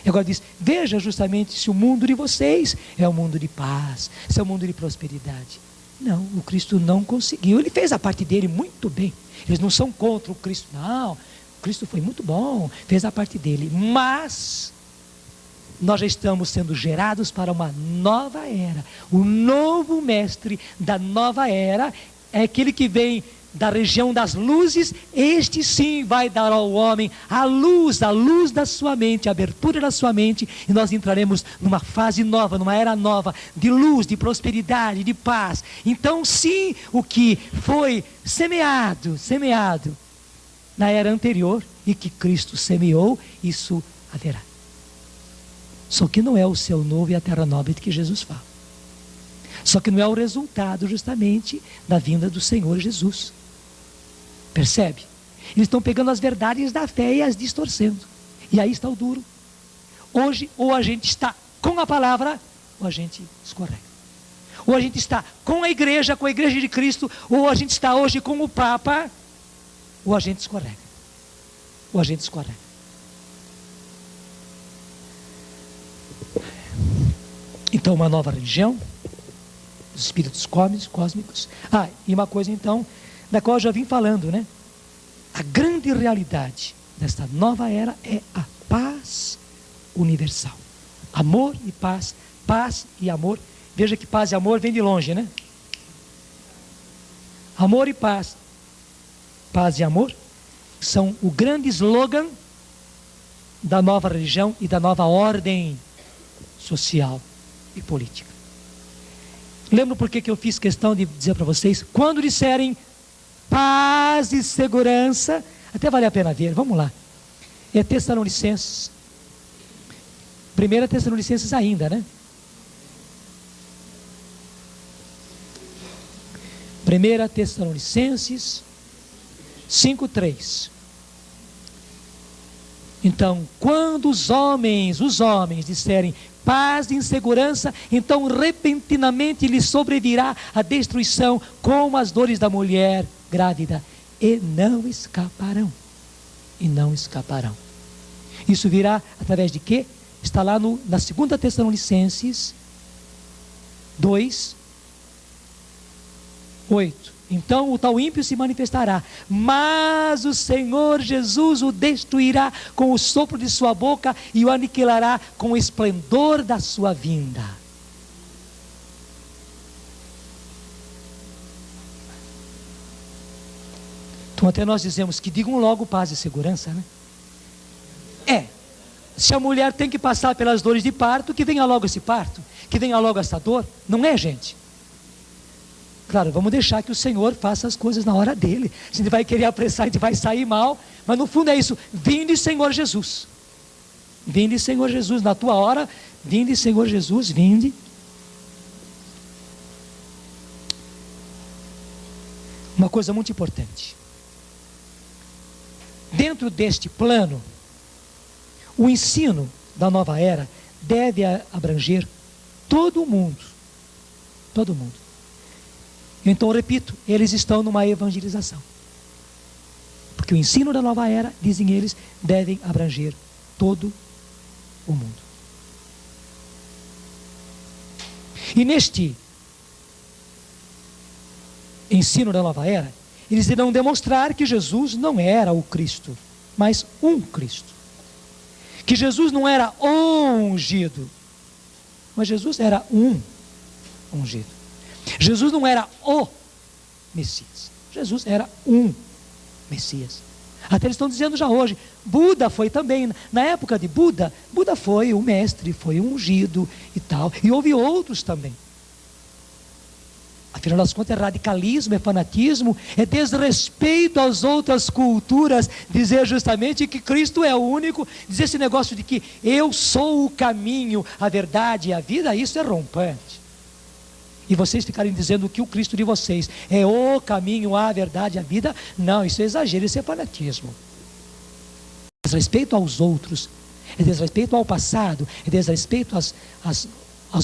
E agora diz, veja justamente se o mundo de vocês é um mundo de paz, se é um mundo de prosperidade. Não, o Cristo não conseguiu. Ele fez a parte dele muito bem. Eles não são contra o Cristo, não. O Cristo foi muito bom, fez a parte dele. Mas nós já estamos sendo gerados para uma nova era. O novo mestre da nova era é aquele que vem da região das luzes. Este sim vai dar ao homem a luz da sua mente, a abertura da sua mente, e nós entraremos numa fase nova, numa era nova, de luz, de prosperidade, de paz. Então sim, o que foi semeado na era anterior, e que Cristo semeou, isso haverá. Só que não é o céu novo e a terra nova de que Jesus fala. Só que não é o resultado justamente da vinda do Senhor Jesus. Percebe? Eles estão pegando as verdades da fé e as distorcendo. E aí está o duro. Hoje, ou a gente está com a palavra, ou a gente escorrega. Ou a gente está com a igreja de Cristo, ou a gente está hoje com o Papa, ou a gente escorrega. Ou a gente escorrega. Então, uma nova religião, os espíritos cósmicos. E uma coisa então, da qual eu já vim falando, né? A grande realidade desta nova era é a paz universal. Amor e paz, paz e amor. Veja que paz e amor vem de longe, né? Amor e paz, paz e amor, são o grande slogan da nova religião e da nova ordem social e política. Lembro por que eu fiz questão de dizer para vocês, quando disserem paz e segurança, até vale a pena ver, vamos lá. É Tessalonicenses, 1 Tessalonicenses ainda, né? 1 Tessalonicenses 5:3. Então, quando os homens disserem paz e insegurança, então repentinamente lhes sobrevirá a destruição, como as dores da mulher grávida, e não escaparão. E não escaparão. Isso virá através de quê? Está lá na 2 Tessalonicenses 2:8. Então o tal ímpio se manifestará, mas o Senhor Jesus o destruirá com o sopro de sua boca e o aniquilará com o esplendor da sua vinda. Então até nós dizemos que digam logo paz e segurança, né? Se a mulher tem que passar pelas dores de parto, que venha logo esse parto, que venha logo essa dor, não é, gente? Claro, vamos deixar que o Senhor faça as coisas na hora dele. A gente vai querer apressar, a gente vai sair mal, mas no fundo é isso. Vinde, Senhor Jesus. Vinde, Senhor Jesus, na tua hora. Vinde, Senhor Jesus, vinde. Uma coisa muito importante. Dentro deste plano, o ensino da nova era deve abranger todo o mundo. Todo mundo. Então, repito, eles estão numa evangelização. Porque o ensino da nova era, dizem eles, devem abranger todo o mundo. E neste ensino da nova era, eles irão demonstrar que Jesus não era o Cristo, mas um Cristo. Que Jesus não era o ungido, mas Jesus era um ungido. Jesus não era o Messias, Jesus era um Messias. Até eles estão dizendo já hoje, Buda foi também, na época de Buda, Buda foi o mestre, foi o ungido e tal, e houve outros também. Afinal das contas é radicalismo, é fanatismo, é desrespeito às outras culturas, dizer justamente que Cristo é o único, dizer esse negócio de que eu sou o caminho, a verdade e a vida, isso é rompante. E vocês ficarem dizendo que o Cristo de vocês é o caminho, a verdade, a vida, não, isso é exagero, isso é fanatismo. É desrespeito aos outros, é desrespeito ao passado, é desrespeito às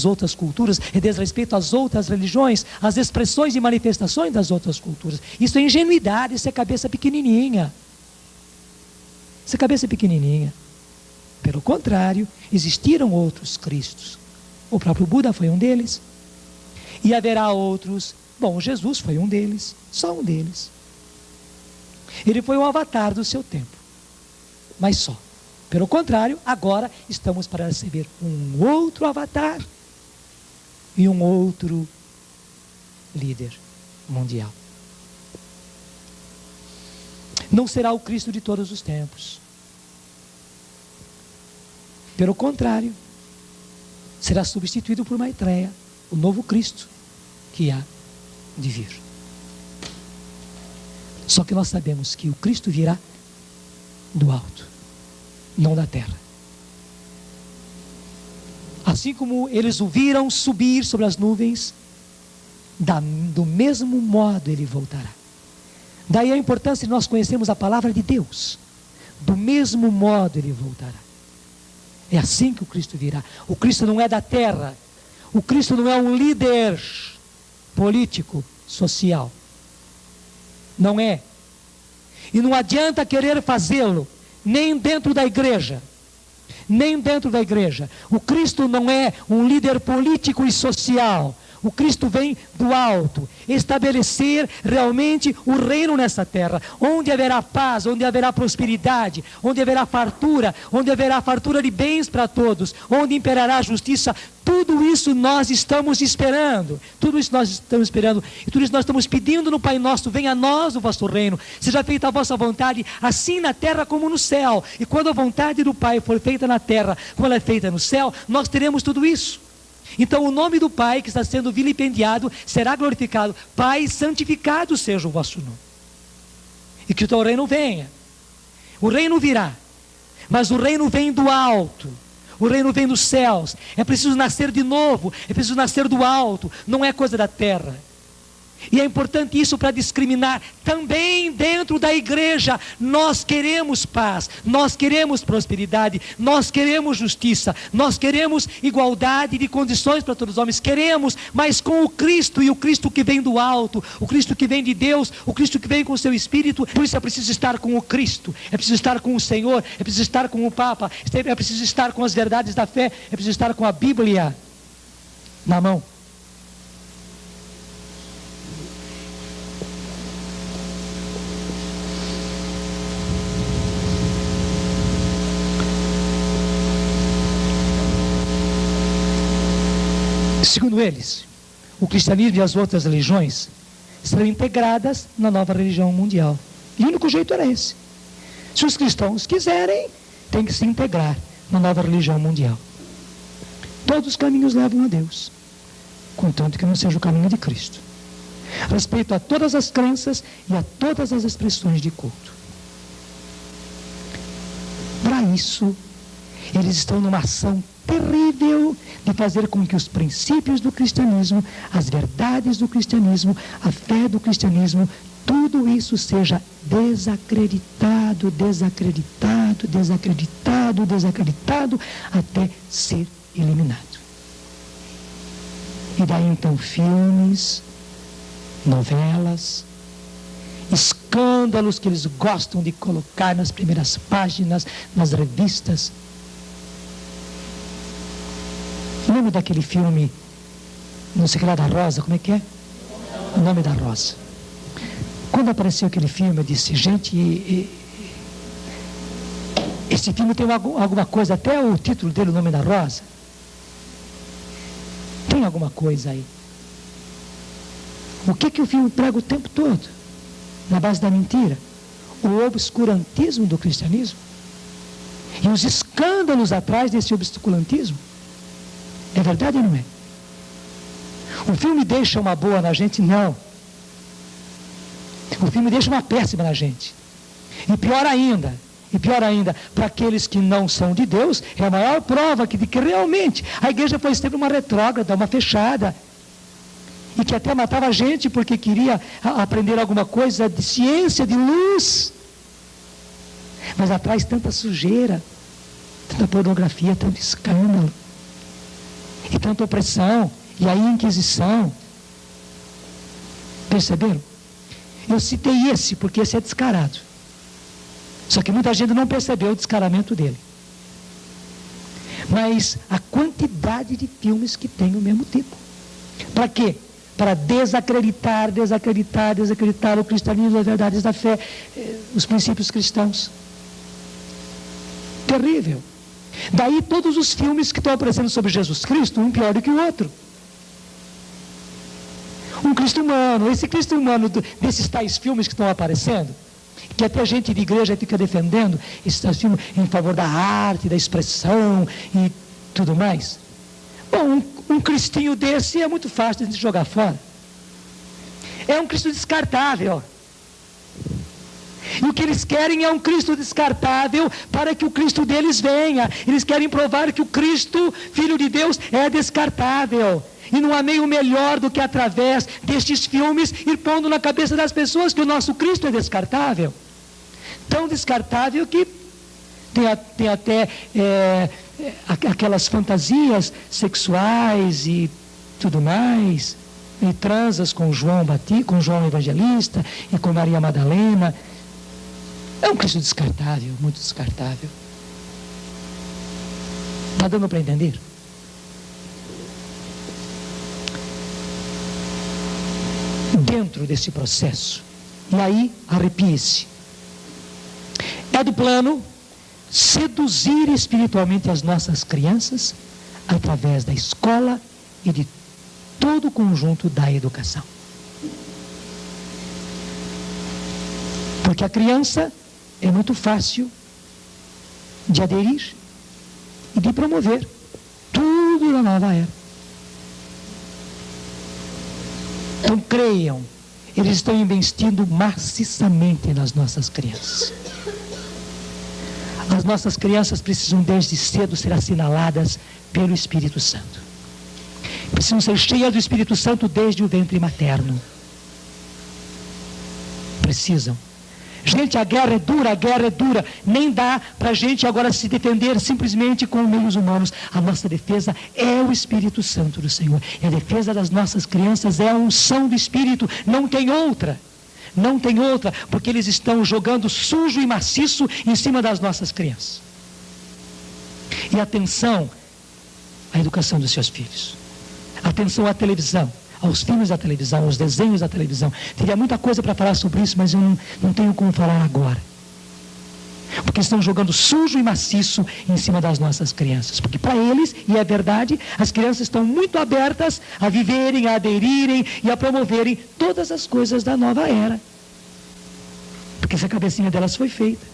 outras culturas, é desrespeito às outras religiões, às expressões e manifestações das outras culturas. Isso é ingenuidade, isso é cabeça pequenininha. Isso é cabeça pequenininha. Pelo contrário, existiram outros Cristos. O próprio Buda foi um deles. E haverá outros. Bom, Jesus foi um deles, só um deles. Ele foi um avatar do seu tempo, mas só. Pelo contrário, agora estamos para receber um outro avatar e um outro líder mundial. Não será o Cristo de todos os tempos. Pelo contrário, será substituído por Maitreya, o novo Cristo que há de vir. Só que nós sabemos que o Cristo virá do alto, não da terra. Assim como eles o viram subir sobre as nuvens, do mesmo modo ele voltará. Daí a importância de nós conhecermos a palavra de Deus. Do mesmo modo ele voltará. É assim que o Cristo virá. O Cristo não é da terra. O Cristo não é um líder político, social. Não é. E não adianta querer fazê-lo, nem dentro da igreja, nem dentro da igreja. O Cristo não é um líder político e social. O Cristo vem do alto, estabelecer realmente o reino nessa terra, onde haverá paz, onde haverá prosperidade, onde haverá fartura de bens para todos, onde imperará a justiça. Tudo isso nós estamos esperando, e tudo isso nós estamos pedindo no Pai Nosso: venha a nós o vosso reino, seja feita a vossa vontade, assim na terra como no céu. E quando a vontade do Pai for feita na terra, como ela é feita no céu, nós teremos tudo isso. Então o nome do Pai que está sendo vilipendiado será glorificado. Pai, santificado seja o vosso nome. E que o teu reino venha. O reino virá, mas o reino vem do alto. O reino vem dos céus. É preciso nascer de novo, é preciso nascer do alto. Não é coisa da terra. E é importante isso para discriminar. Também dentro da igreja nós queremos paz, nós queremos prosperidade, nós queremos justiça, nós queremos igualdade de condições para todos os homens. Queremos, mas com o Cristo, e o Cristo que vem do alto, o Cristo que vem de Deus, o Cristo que vem com o seu Espírito. Por isso é preciso estar com o Cristo, é preciso estar com o Senhor, é preciso estar com o Papa, é preciso estar com as verdades da fé, é preciso estar com a Bíblia na mão. Segundo eles, o cristianismo e as outras religiões serão integradas na nova religião mundial. E o único jeito era esse. Se os cristãos quiserem, tem que se integrar na nova religião mundial. Todos os caminhos levam a Deus, contanto que não seja o caminho de Cristo. Respeito a todas as crenças e a todas as expressões de culto. Para isso, eles estão numa ação terrível de fazer com que os princípios do cristianismo, as verdades do cristianismo, a fé do cristianismo, tudo isso seja desacreditado, até ser eliminado. E daí então filmes, novelas, escândalos que eles gostam de colocar nas primeiras páginas, nas revistas. Lembra daquele filme, não sei o que lá, da Rosa, como é que é? O Nome da Rosa. Quando apareceu aquele filme, eu disse: gente, esse filme tem alguma coisa, até o título dele, O Nome da Rosa, tem alguma coisa aí. O que o filme prega o tempo todo? Na base da mentira, o obscurantismo do cristianismo e os escândalos atrás desse obscurantismo. É verdade ou não é? O filme deixa uma boa na gente? Não. O filme deixa uma péssima na gente. E pior ainda, para aqueles que não são de Deus, é a maior prova de que realmente a igreja foi sempre uma retrógrada, uma fechada. E que até matava gente porque queria aprender alguma coisa de ciência, de luz. Mas atrás tanta sujeira, tanta pornografia, tanto escândalo. E tanta opressão, e aí inquisição. Perceberam? Eu citei esse porque esse é descarado. Só que muita gente não percebeu o descaramento dele. Mas a quantidade de filmes que tem o mesmo tipo. Para quê? Para desacreditar o cristianismo, as verdades da fé, os princípios cristãos. Terrível. Daí todos os filmes que estão aparecendo sobre Jesus Cristo, um pior do que o outro. Um Cristo humano, esse Cristo humano desses tais filmes que estão aparecendo, que até gente de igreja fica defendendo esses tais filmes em favor da arte, da expressão e tudo mais. Bom, um cristinho desse é muito fácil de jogar fora. É um Cristo descartável. E o que eles querem é um Cristo descartável para que o Cristo deles venha. Eles querem provar que o Cristo, Filho de Deus, é descartável. E não há meio melhor do que através destes filmes ir pondo na cabeça das pessoas que o nosso Cristo é descartável. Tão descartável que tem até aquelas fantasias sexuais e tudo mais. E transas com João Evangelista e com Maria Madalena. É um Cristo descartável, muito descartável. Está dando para entender? Dentro desse processo, e aí arrepie-se, é do plano seduzir espiritualmente as nossas crianças através da escola e de todo o conjunto da educação. Porque a criança é muito fácil de aderir e de promover tudo na nova era. Então creiam, eles estão investindo maciçamente nas nossas crianças. As nossas crianças precisam desde cedo ser assinaladas pelo Espírito Santo. Precisam ser cheias do Espírito Santo desde o ventre materno. Precisam. Gente, a guerra é dura. Nem dá para a gente agora se defender simplesmente com meios humanos. A nossa defesa é o Espírito Santo do Senhor. E a defesa das nossas crianças é a unção do Espírito. Não tem outra. Não tem outra, porque eles estão jogando sujo e maciço em cima das nossas crianças. E atenção à educação dos seus filhos. Atenção à televisão, aos filmes da televisão, aos desenhos da televisão. Teria muita coisa para falar sobre isso, mas eu não tenho como falar agora. Porque estão jogando sujo e maciço em cima das nossas crianças. Porque para eles, e é verdade, as crianças estão muito abertas a viverem, a aderirem e a promoverem todas as coisas da nova era. Porque essa cabecinha delas foi feita.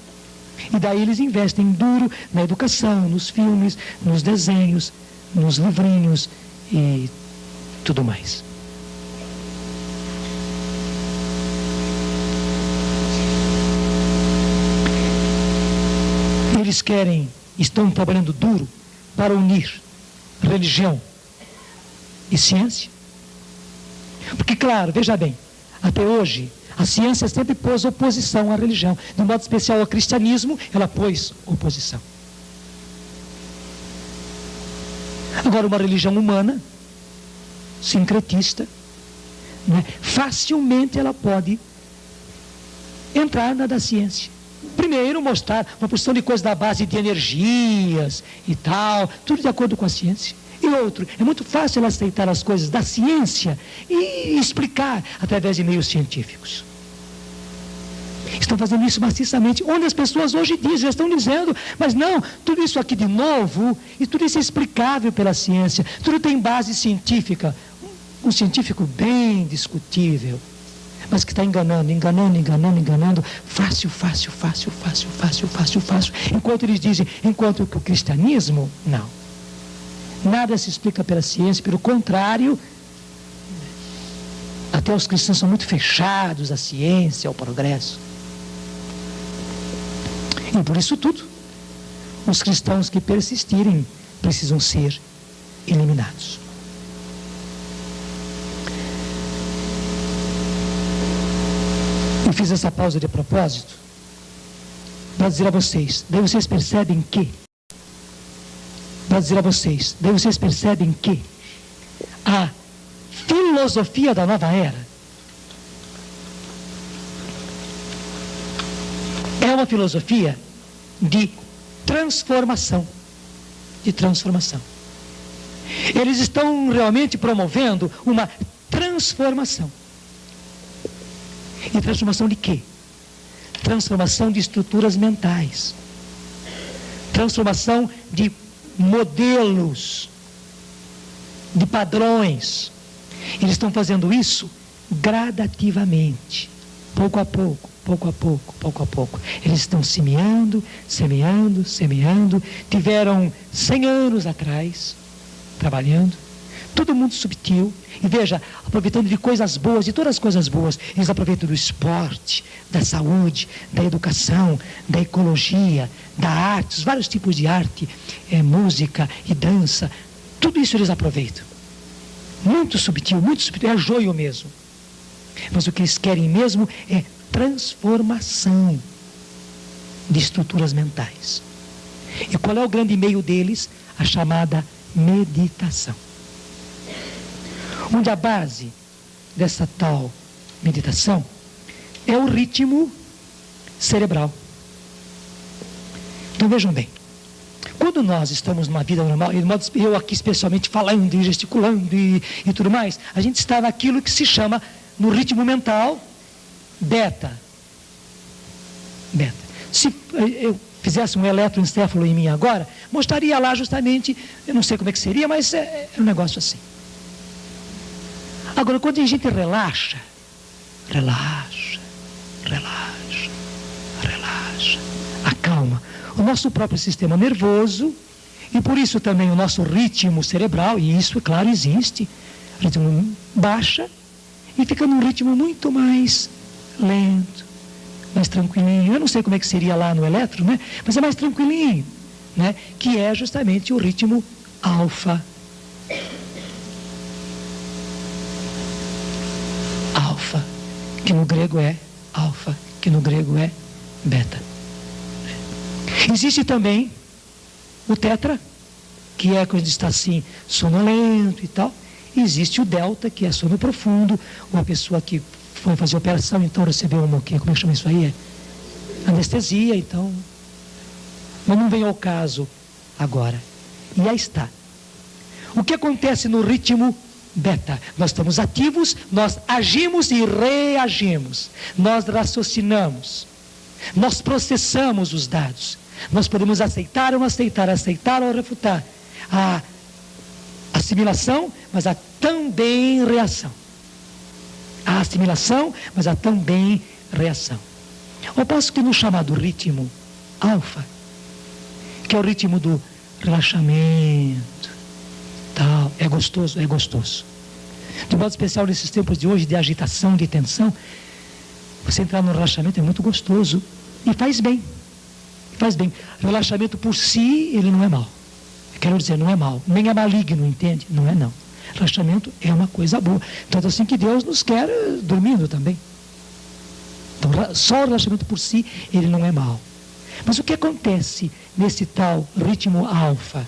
E daí eles investem duro na educação, nos filmes, nos desenhos, nos livrinhos e tudo mais. Eles estão trabalhando duro para unir religião e ciência. Porque, claro, veja bem, até hoje, a ciência sempre pôs oposição à religião. De modo especial ao cristianismo, ela pôs oposição. Agora, uma religião humana, sincretista, né, facilmente ela pode entrar na da ciência. Primeiro, mostrar uma porção de coisas da base de energias e tal, tudo de acordo com a ciência. E outro, é muito fácil ela aceitar as coisas da ciência e explicar através de meios científicos. Estão fazendo isso maciçamente, onde as pessoas hoje dizem, já estão dizendo, mas não, tudo isso aqui de novo, e tudo isso é explicável pela ciência, tudo tem base científica, um científico bem discutível, mas que está enganando, fácil, enquanto eles dizem, enquanto que o cristianismo, não. Nada se explica pela ciência, pelo contrário, até os cristãos são muito fechados à ciência, ao progresso. E por isso tudo, os cristãos que persistirem precisam ser eliminados. Eu fiz essa pausa de propósito para dizer a vocês, daí vocês percebem que a filosofia da nova era é uma filosofia de transformação. Eles estão realmente promovendo uma transformação. E transformação de quê? Transformação de estruturas mentais. Transformação de modelos, de padrões. Eles estão fazendo isso gradativamente, pouco a pouco. Eles estão semeando. Tiveram 100 anos atrás, trabalhando. Todo mundo subtil. E veja, aproveitando de coisas boas, de todas as coisas boas. Eles aproveitam do esporte, da saúde, da educação, da ecologia, da arte, os vários tipos de arte, música e dança. Tudo isso eles aproveitam. Muito subtil, é joio mesmo. Mas o que eles querem mesmo é transformação de estruturas mentais. E qual é o grande meio deles? A chamada meditação. Onde a base dessa tal meditação é o ritmo cerebral. Então vejam bem, quando quando nós estamos numa vida normal, eu aqui especialmente falando e gesticulando e tudo mais, a gente está naquilo que se chama, no ritmo mental, beta. Se eu fizesse um eletroencefalo em mim agora, mostraria lá justamente, eu não sei como é que seria, mas é um negócio assim. Agora, quando a gente relaxa, acalma o nosso próprio sistema nervoso, e por isso também o nosso ritmo cerebral, e isso, é claro, existe, o ritmo baixa e fica num ritmo muito mais lento, mais tranquilinho. Eu não sei como é que seria lá no eletro, né? Mas é mais tranquilinho, né? Que é justamente o ritmo alfa. Alfa, que no grego é alfa, que no grego é beta. Existe também o tetra, que é quando está assim, sonolento e tal. E existe o delta, que é sono profundo, ou a pessoa que foi fazer operação, então recebeu como é que chama isso aí? Anestesia, então. Mas não vem ao caso agora. E aí está. O que acontece no ritmo beta? Nós estamos ativos, nós agimos e reagimos. Nós raciocinamos. Nós processamos os dados. Nós podemos aceitar ou não aceitar, aceitar ou refutar. A assimilação, mas há também reação. Há assimilação, mas há também reação. Ao passo que no chamado ritmo alfa, que é o ritmo do relaxamento, tal, é gostoso, é gostoso. De modo especial nesses tempos de hoje, de agitação, de tensão, você entrar no relaxamento é muito gostoso e faz bem. Faz bem. Relaxamento por si, ele não é mal. Eu quero dizer, não é mal. Nem é maligno, entende? Não é não. Relaxamento é uma coisa boa. Tanto assim que Deus nos quer dormindo também. Então, só o relaxamento por si, ele não é mal. Mas o que acontece nesse tal ritmo alfa?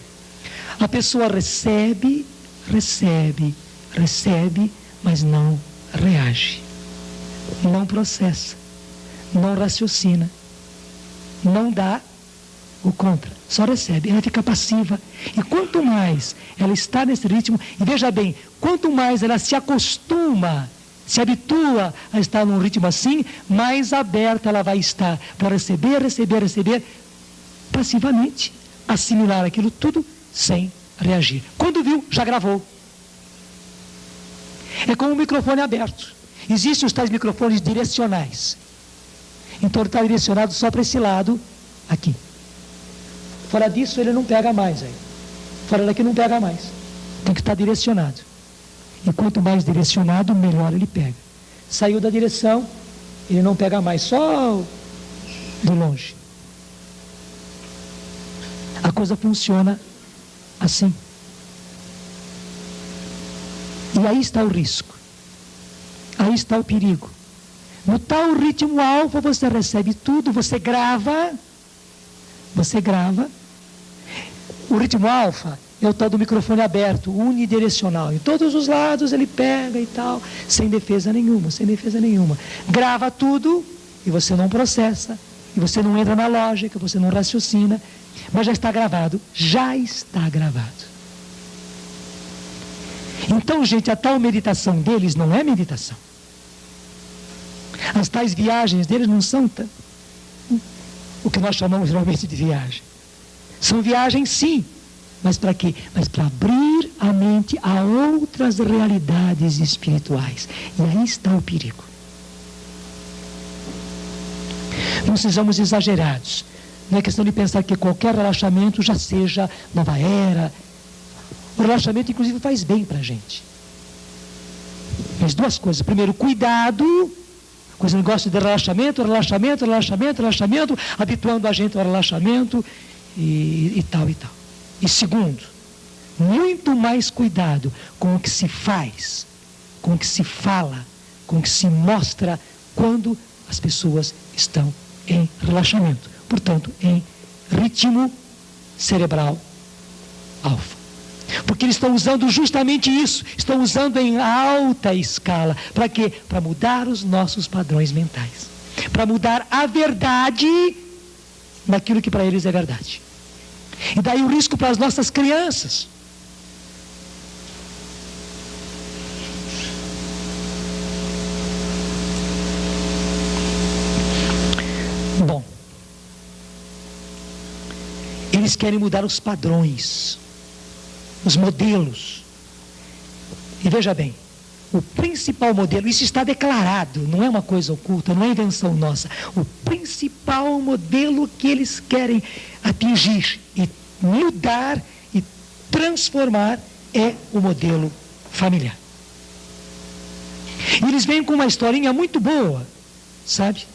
A pessoa recebe, mas não reage. Não processa. Não raciocina. Não dá o contra, só recebe, ela fica passiva. E quanto mais ela está nesse ritmo, e veja bem, quanto mais ela se acostuma, se habitua a estar num ritmo assim, mais aberta ela vai estar para receber, passivamente, assimilar aquilo tudo sem reagir. Quando viu, já gravou. É como um microfone aberto. Existem os tais microfones direcionais. Então ele está direcionado só para esse lado aqui. Fora disso ele não pega mais aí. Fora daqui não pega mais. Tem que estar direcionado. E quanto mais direcionado, melhor ele pega. Saiu da direção, ele não pega mais, só de longe. A coisa funciona assim. E aí está o risco. Aí está o perigo. No tal ritmo alfa, você recebe tudo, você grava. O ritmo alfa é o tal do microfone aberto, unidirecional. Em todos os lados ele pega e tal, sem defesa nenhuma. Grava tudo e você não processa, e você não entra na lógica, você não raciocina, mas já está gravado. Então, gente, a tal meditação deles não é meditação. As tais viagens deles não são o que nós chamamos geralmente de viagem. São viagens, sim, mas para quê? Mas para abrir a mente a outras realidades espirituais. E aí está o perigo. Não sejamos exagerados. Não é questão de pensar que qualquer relaxamento já seja nova era. O relaxamento, inclusive, faz bem para a gente. Mas duas coisas. Primeiro, cuidado com esse negócio de relaxamento, habituando a gente ao relaxamento e tal. E segundo, muito mais cuidado com o que se faz, com o que se fala, com o que se mostra quando as pessoas estão em relaxamento. Portanto, em ritmo cerebral alfa. Porque eles estão usando justamente isso, estão usando em alta escala. Para quê? Para mudar os nossos padrões mentais. Para mudar a verdade naquilo que para eles é verdade. E daí o risco para as nossas crianças. Bom, eles querem mudar os padrões, os modelos. E veja bem, o principal modelo, isso está declarado, não é uma coisa oculta, não é invenção nossa. O principal modelo que eles querem atingir e mudar e transformar é o modelo familiar. E eles vêm com uma historinha muito boa, sabe?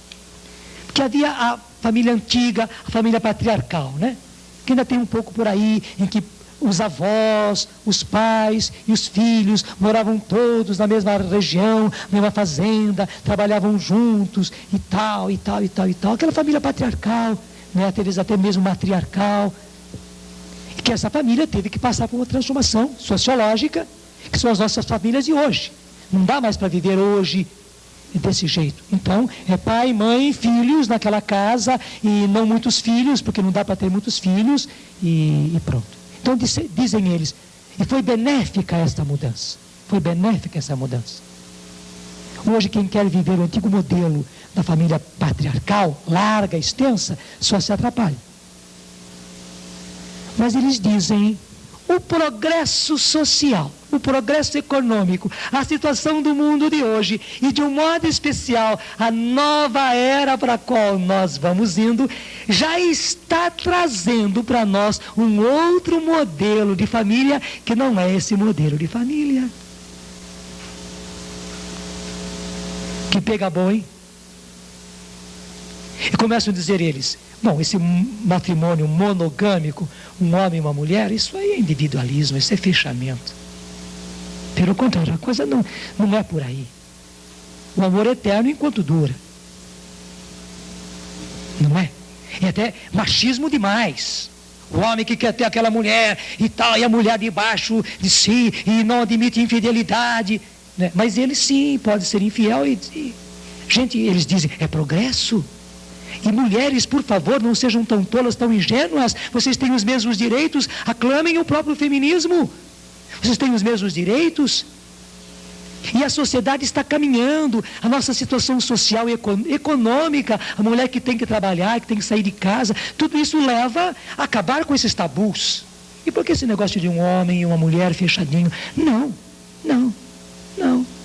Porque havia a família antiga, a família patriarcal, né? Que ainda tem um pouco por aí, em que os avós, os pais e os filhos moravam todos na mesma região, na mesma fazenda, trabalhavam juntos e tal, e tal, e tal, e tal. Aquela família patriarcal, né? Até mesmo matriarcal. E que essa família teve que passar por uma transformação sociológica, que são as nossas famílias de hoje. Não dá mais para viver hoje desse jeito. Então, é pai, mãe, filhos naquela casa, e não muitos filhos, porque não dá para ter muitos filhos, e pronto. Então, dizem eles, e foi benéfica esta mudança. Foi benéfica essa mudança. Hoje, quem quer viver o antigo modelo da família patriarcal, larga, extensa, só se atrapalha. Mas eles dizem, o progresso social, o progresso econômico, a situação do mundo de hoje, e de um modo especial, a nova era para a qual nós vamos indo, já está trazendo para nós um outro modelo de família, que não é esse modelo de família. Que pega boi. E começam a dizer eles, bom, esse matrimônio monogâmico, um homem e uma mulher, isso aí é individualismo, isso é fechamento. Pelo contrário, a coisa não é por aí. O amor é eterno enquanto dura. Não é? E até machismo demais. O homem que quer ter aquela mulher e tal, e a mulher debaixo de si, e não admite infidelidade. Né? Mas ele sim pode ser infiel gente, eles dizem, é progresso. E mulheres, por favor, não sejam tão tolas, tão ingênuas. Vocês têm os mesmos direitos, aclamem o próprio feminismo. Vocês têm os mesmos direitos. E a sociedade está caminhando, a nossa situação social e econômica, a mulher que tem que trabalhar, que tem que sair de casa, tudo isso leva a acabar com esses tabus. E por que esse negócio de um homem e uma mulher fechadinho? Não.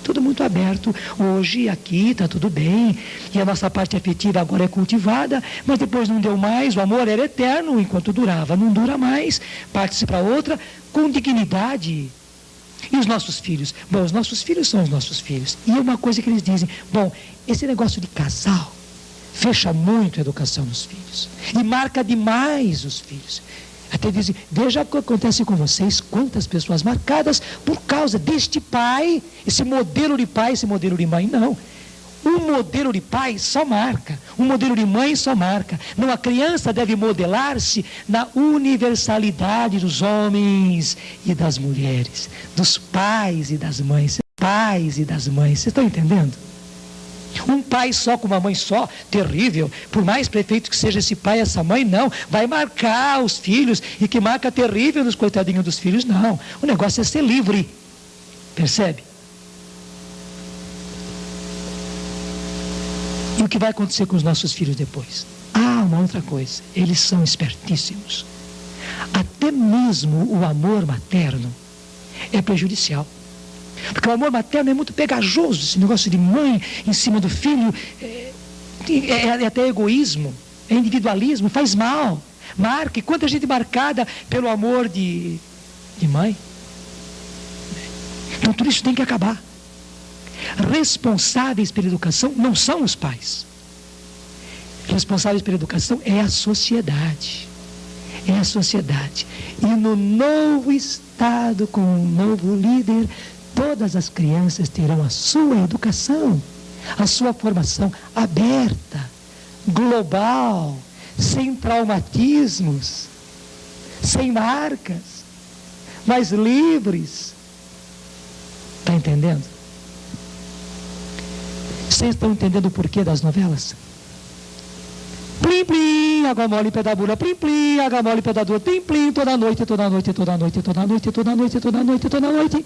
Tudo muito aberto. Hoje, aqui, está tudo bem. E a nossa parte afetiva agora é cultivada, mas depois não deu mais. O amor era eterno enquanto durava. Não dura mais. Parte-se para outra com dignidade. E os nossos filhos? Bom, os nossos filhos são os nossos filhos. E uma coisa que eles dizem, bom, esse negócio de casal fecha muito a educação dos filhos. E marca demais os filhos. Até dizem, veja o que acontece com vocês, quantas pessoas marcadas por causa deste pai, esse modelo de pai, esse modelo de mãe. Não, um modelo de pai só marca, um modelo de mãe só marca. Não, a criança deve modelar-se na universalidade dos homens e das mulheres, dos pais e das mães. Pais e das mães, vocês estão entendendo? Um pai só com uma mãe só, terrível. Por mais perfeito que seja esse pai, essa mãe, não. Vai marcar os filhos. E que marca terrível nos coitadinhos dos filhos, não. O negócio é ser livre. Percebe? E o que vai acontecer com os nossos filhos depois? Uma outra coisa. Eles são espertíssimos. Até mesmo o amor materno é prejudicial. Porque o amor materno é muito pegajoso, esse negócio de mãe em cima do filho, é até egoísmo, é individualismo, faz mal, marca. E quanta gente marcada pelo amor de mãe. Então tudo isso tem que acabar. Responsáveis pela educação não são os pais. Responsáveis pela educação é a sociedade. É a sociedade. E no novo Estado, com um novo líder, todas as crianças terão a sua educação, a sua formação aberta, global, sem traumatismos, sem marcas, mas livres. Está entendendo? Vocês estão entendendo o porquê das novelas? Plim, plim, água mole, pé da bula, plim, plim, água mole, pé da dura, plim, plim, toda noite, toda noite, toda noite, toda noite, toda noite, toda noite, toda noite.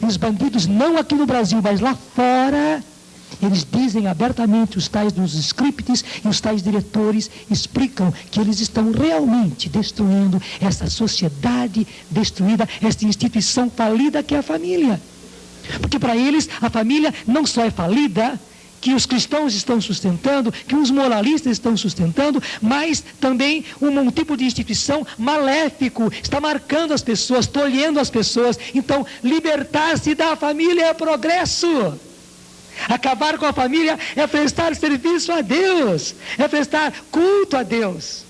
E os bandidos, não aqui no Brasil, mas lá fora, eles dizem abertamente, os tais dos scripts e os tais diretores explicam que eles estão realmente destruindo essa sociedade destruída, esta instituição falida que é a família. Porque para eles a família não só é falida, que os cristãos estão sustentando, que os moralistas estão sustentando, mas também um tipo de instituição maléfico, está marcando as pessoas, tolhendo as pessoas. Então, libertar-se da família é progresso. Acabar com a família é prestar serviço a Deus, é prestar culto a Deus.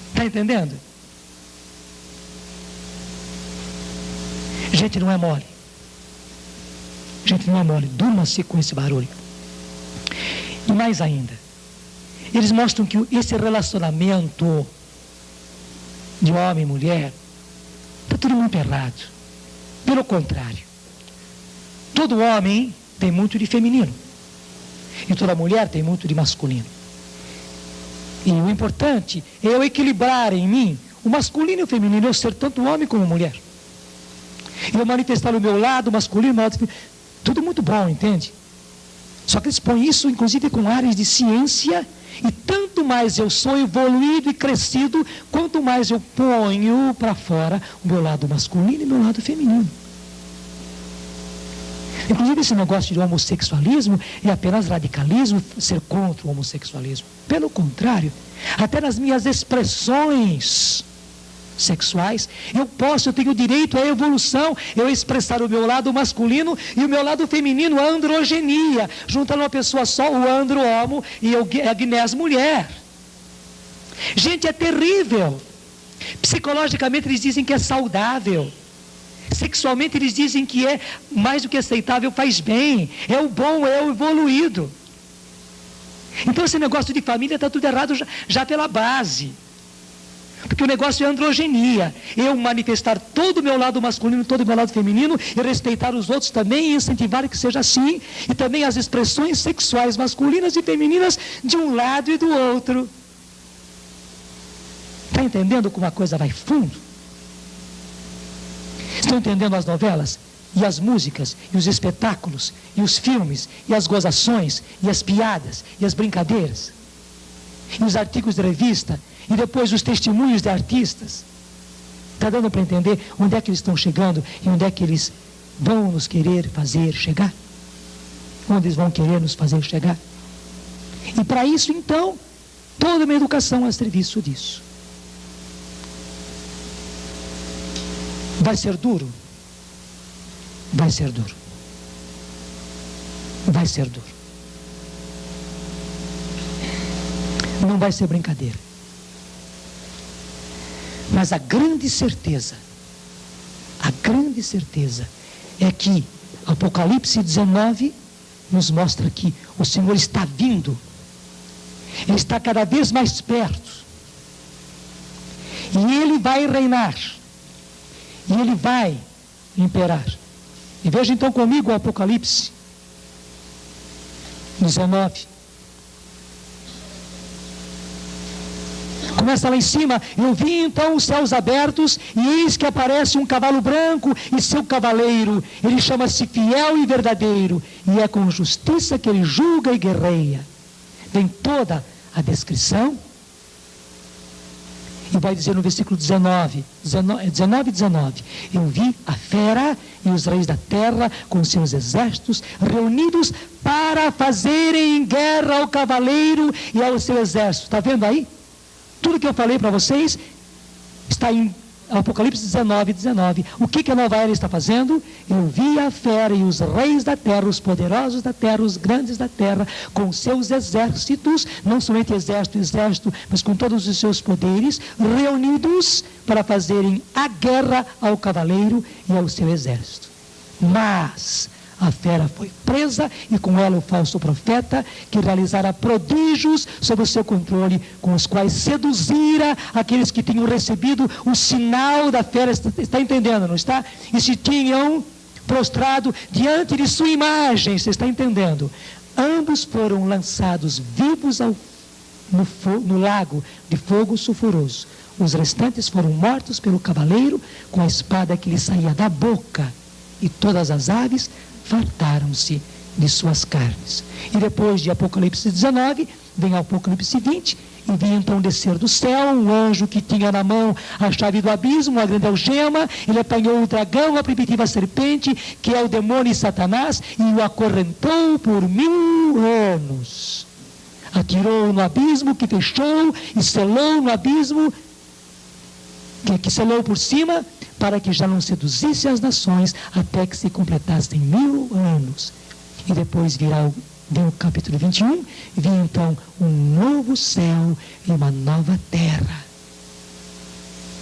Está entendendo? Gente, não é mole. Gente, não é mole. Durma-se com esse barulho. E mais ainda, eles mostram que esse relacionamento de homem e mulher está tudo muito errado. Pelo contrário, todo homem tem muito de feminino e toda mulher tem muito de masculino. E o importante é eu equilibrar em mim o masculino e o feminino, eu ser tanto homem como mulher. Eu manifestar o meu lado masculino, o meu lado feminino. Tudo muito bom, entende? Só que eles põem isso, inclusive, com áreas de ciência. E tanto mais eu sou evoluído e crescido, quanto mais eu ponho para fora o meu lado masculino e o meu lado feminino. Inclusive, esse negócio de homossexualismo é apenas radicalismo, ser contra o homossexualismo. Pelo contrário, até nas minhas expressões sexuais, eu tenho direito à evolução, eu expressar o meu lado masculino e o meu lado feminino, a androgenia, juntando uma pessoa só, o andro homo e a gnés mulher. Gente, é terrível. Psicologicamente eles dizem que é saudável, sexualmente eles dizem que é mais do que aceitável, faz bem, é o bom, é o evoluído. Então esse negócio de família está tudo errado já pela base. Porque o negócio é androgenia. Eu manifestar todo o meu lado masculino, todo o meu lado feminino, e respeitar os outros também, e incentivar que seja assim. E também as expressões sexuais masculinas e femininas de um lado e do outro. Está entendendo como a coisa vai fundo? Estão entendendo as novelas? E as músicas, e os espetáculos, e os filmes, e as gozações, e as piadas, e as brincadeiras, e os artigos de revista, e depois os testemunhos de artistas. Está dando para entender onde é que eles estão chegando e onde é que eles vão nos querer fazer chegar? Onde eles vão querer nos fazer chegar? E para isso, então, toda uma educação a serviço disso. Vai ser duro? Vai ser duro. Vai ser duro. Não vai ser brincadeira. Mas a grande certeza é que Apocalipse 19 nos mostra que o Senhor está vindo. Ele está cada vez mais perto. E Ele vai reinar. E Ele vai imperar. E veja então comigo o Apocalipse 19. Começa lá em cima. Eu vi então os céus abertos, e eis que aparece um cavalo branco, e seu cavaleiro, ele chama-se Fiel e Verdadeiro, e é com justiça que ele julga e guerreia. Vem toda a descrição, e vai dizer no versículo 19, eu vi a fera e os reis da terra com seus exércitos reunidos para fazerem guerra ao cavaleiro e ao seu exército. Está vendo aí? Tudo que eu falei para vocês está em Apocalipse 19. O que a nova era está fazendo? Eu vi a fera e os reis da terra, os poderosos da terra, os grandes da terra, com seus exércitos, não somente exército, mas com todos os seus poderes, reunidos para fazerem a guerra ao cavaleiro e ao seu exército. Mas a fera foi presa, e com ela o falso profeta, que realizara prodígios sob o seu controle, com os quais seduzira aqueles que tinham recebido o sinal da fera. Está entendendo, não está? E se tinham prostrado diante de sua imagem. Você está entendendo? Ambos foram lançados vivos ao no lago de fogo sulfuroso. Os restantes foram mortos pelo cavaleiro com a espada que lhe saía da boca, e todas as aves fartaram-se de suas carnes. E depois de Apocalipse 19, vem Apocalipse 20, e vi então descer do céu um anjo que tinha na mão a chave do abismo, uma grande algema. Ele apanhou o dragão, a primitiva serpente, que é o demônio e Satanás, e o acorrentou por 1000 anos. Atirou-o no abismo, que fechou, e selou no abismo, que selou por cima, para que já não seduzisse as nações, até que se completassem 1000 anos. E depois vem o capítulo 21, e vem então um novo céu e uma nova terra.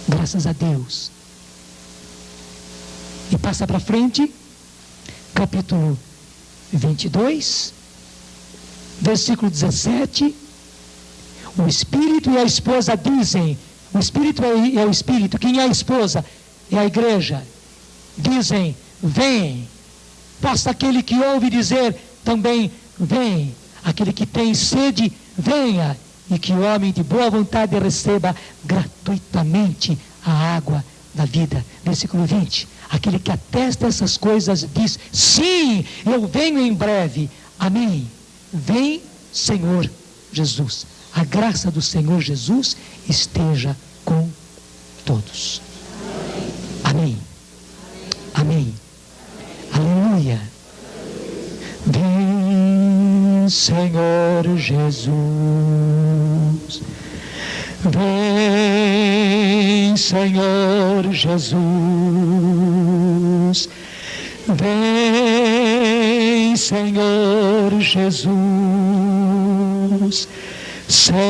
Graças a Deus. E passa para frente, capítulo 22, versículo 17. O Espírito e a esposa dizem, o Espírito é o Espírito, quem é a esposa? É a igreja. Dizem, vem. Possa aquele que ouve dizer também, vem. Aquele que tem sede, venha. E que o homem de boa vontade receba gratuitamente a água da vida. Versículo 20. Aquele que atesta essas coisas diz, sim, eu venho em breve. Amém. Vem, Senhor Jesus. A graça do Senhor Jesus esteja com todos. Amém. Amém. Aleluia. Vem, Senhor Jesus. Vem, Senhor Jesus. Vem, Senhor Jesus. Senhor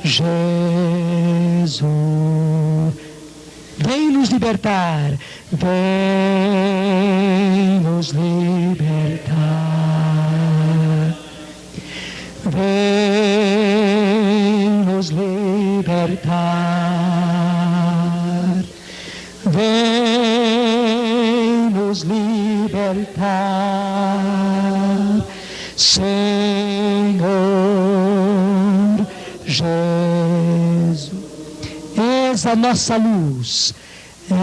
Jesus, vem nos libertar, vem nos libertar, vem nos libertar, vem nos libertar, Senhor Jesus. És a nossa luz, és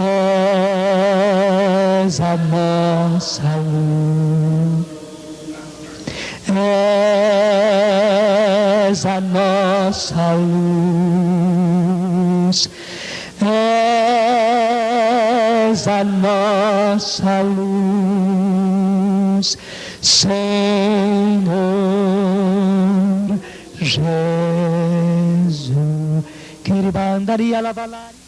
a nossa luz, és a nossa luz, és a nossa luz, Senhor Jesus. Que ribandaria la valare.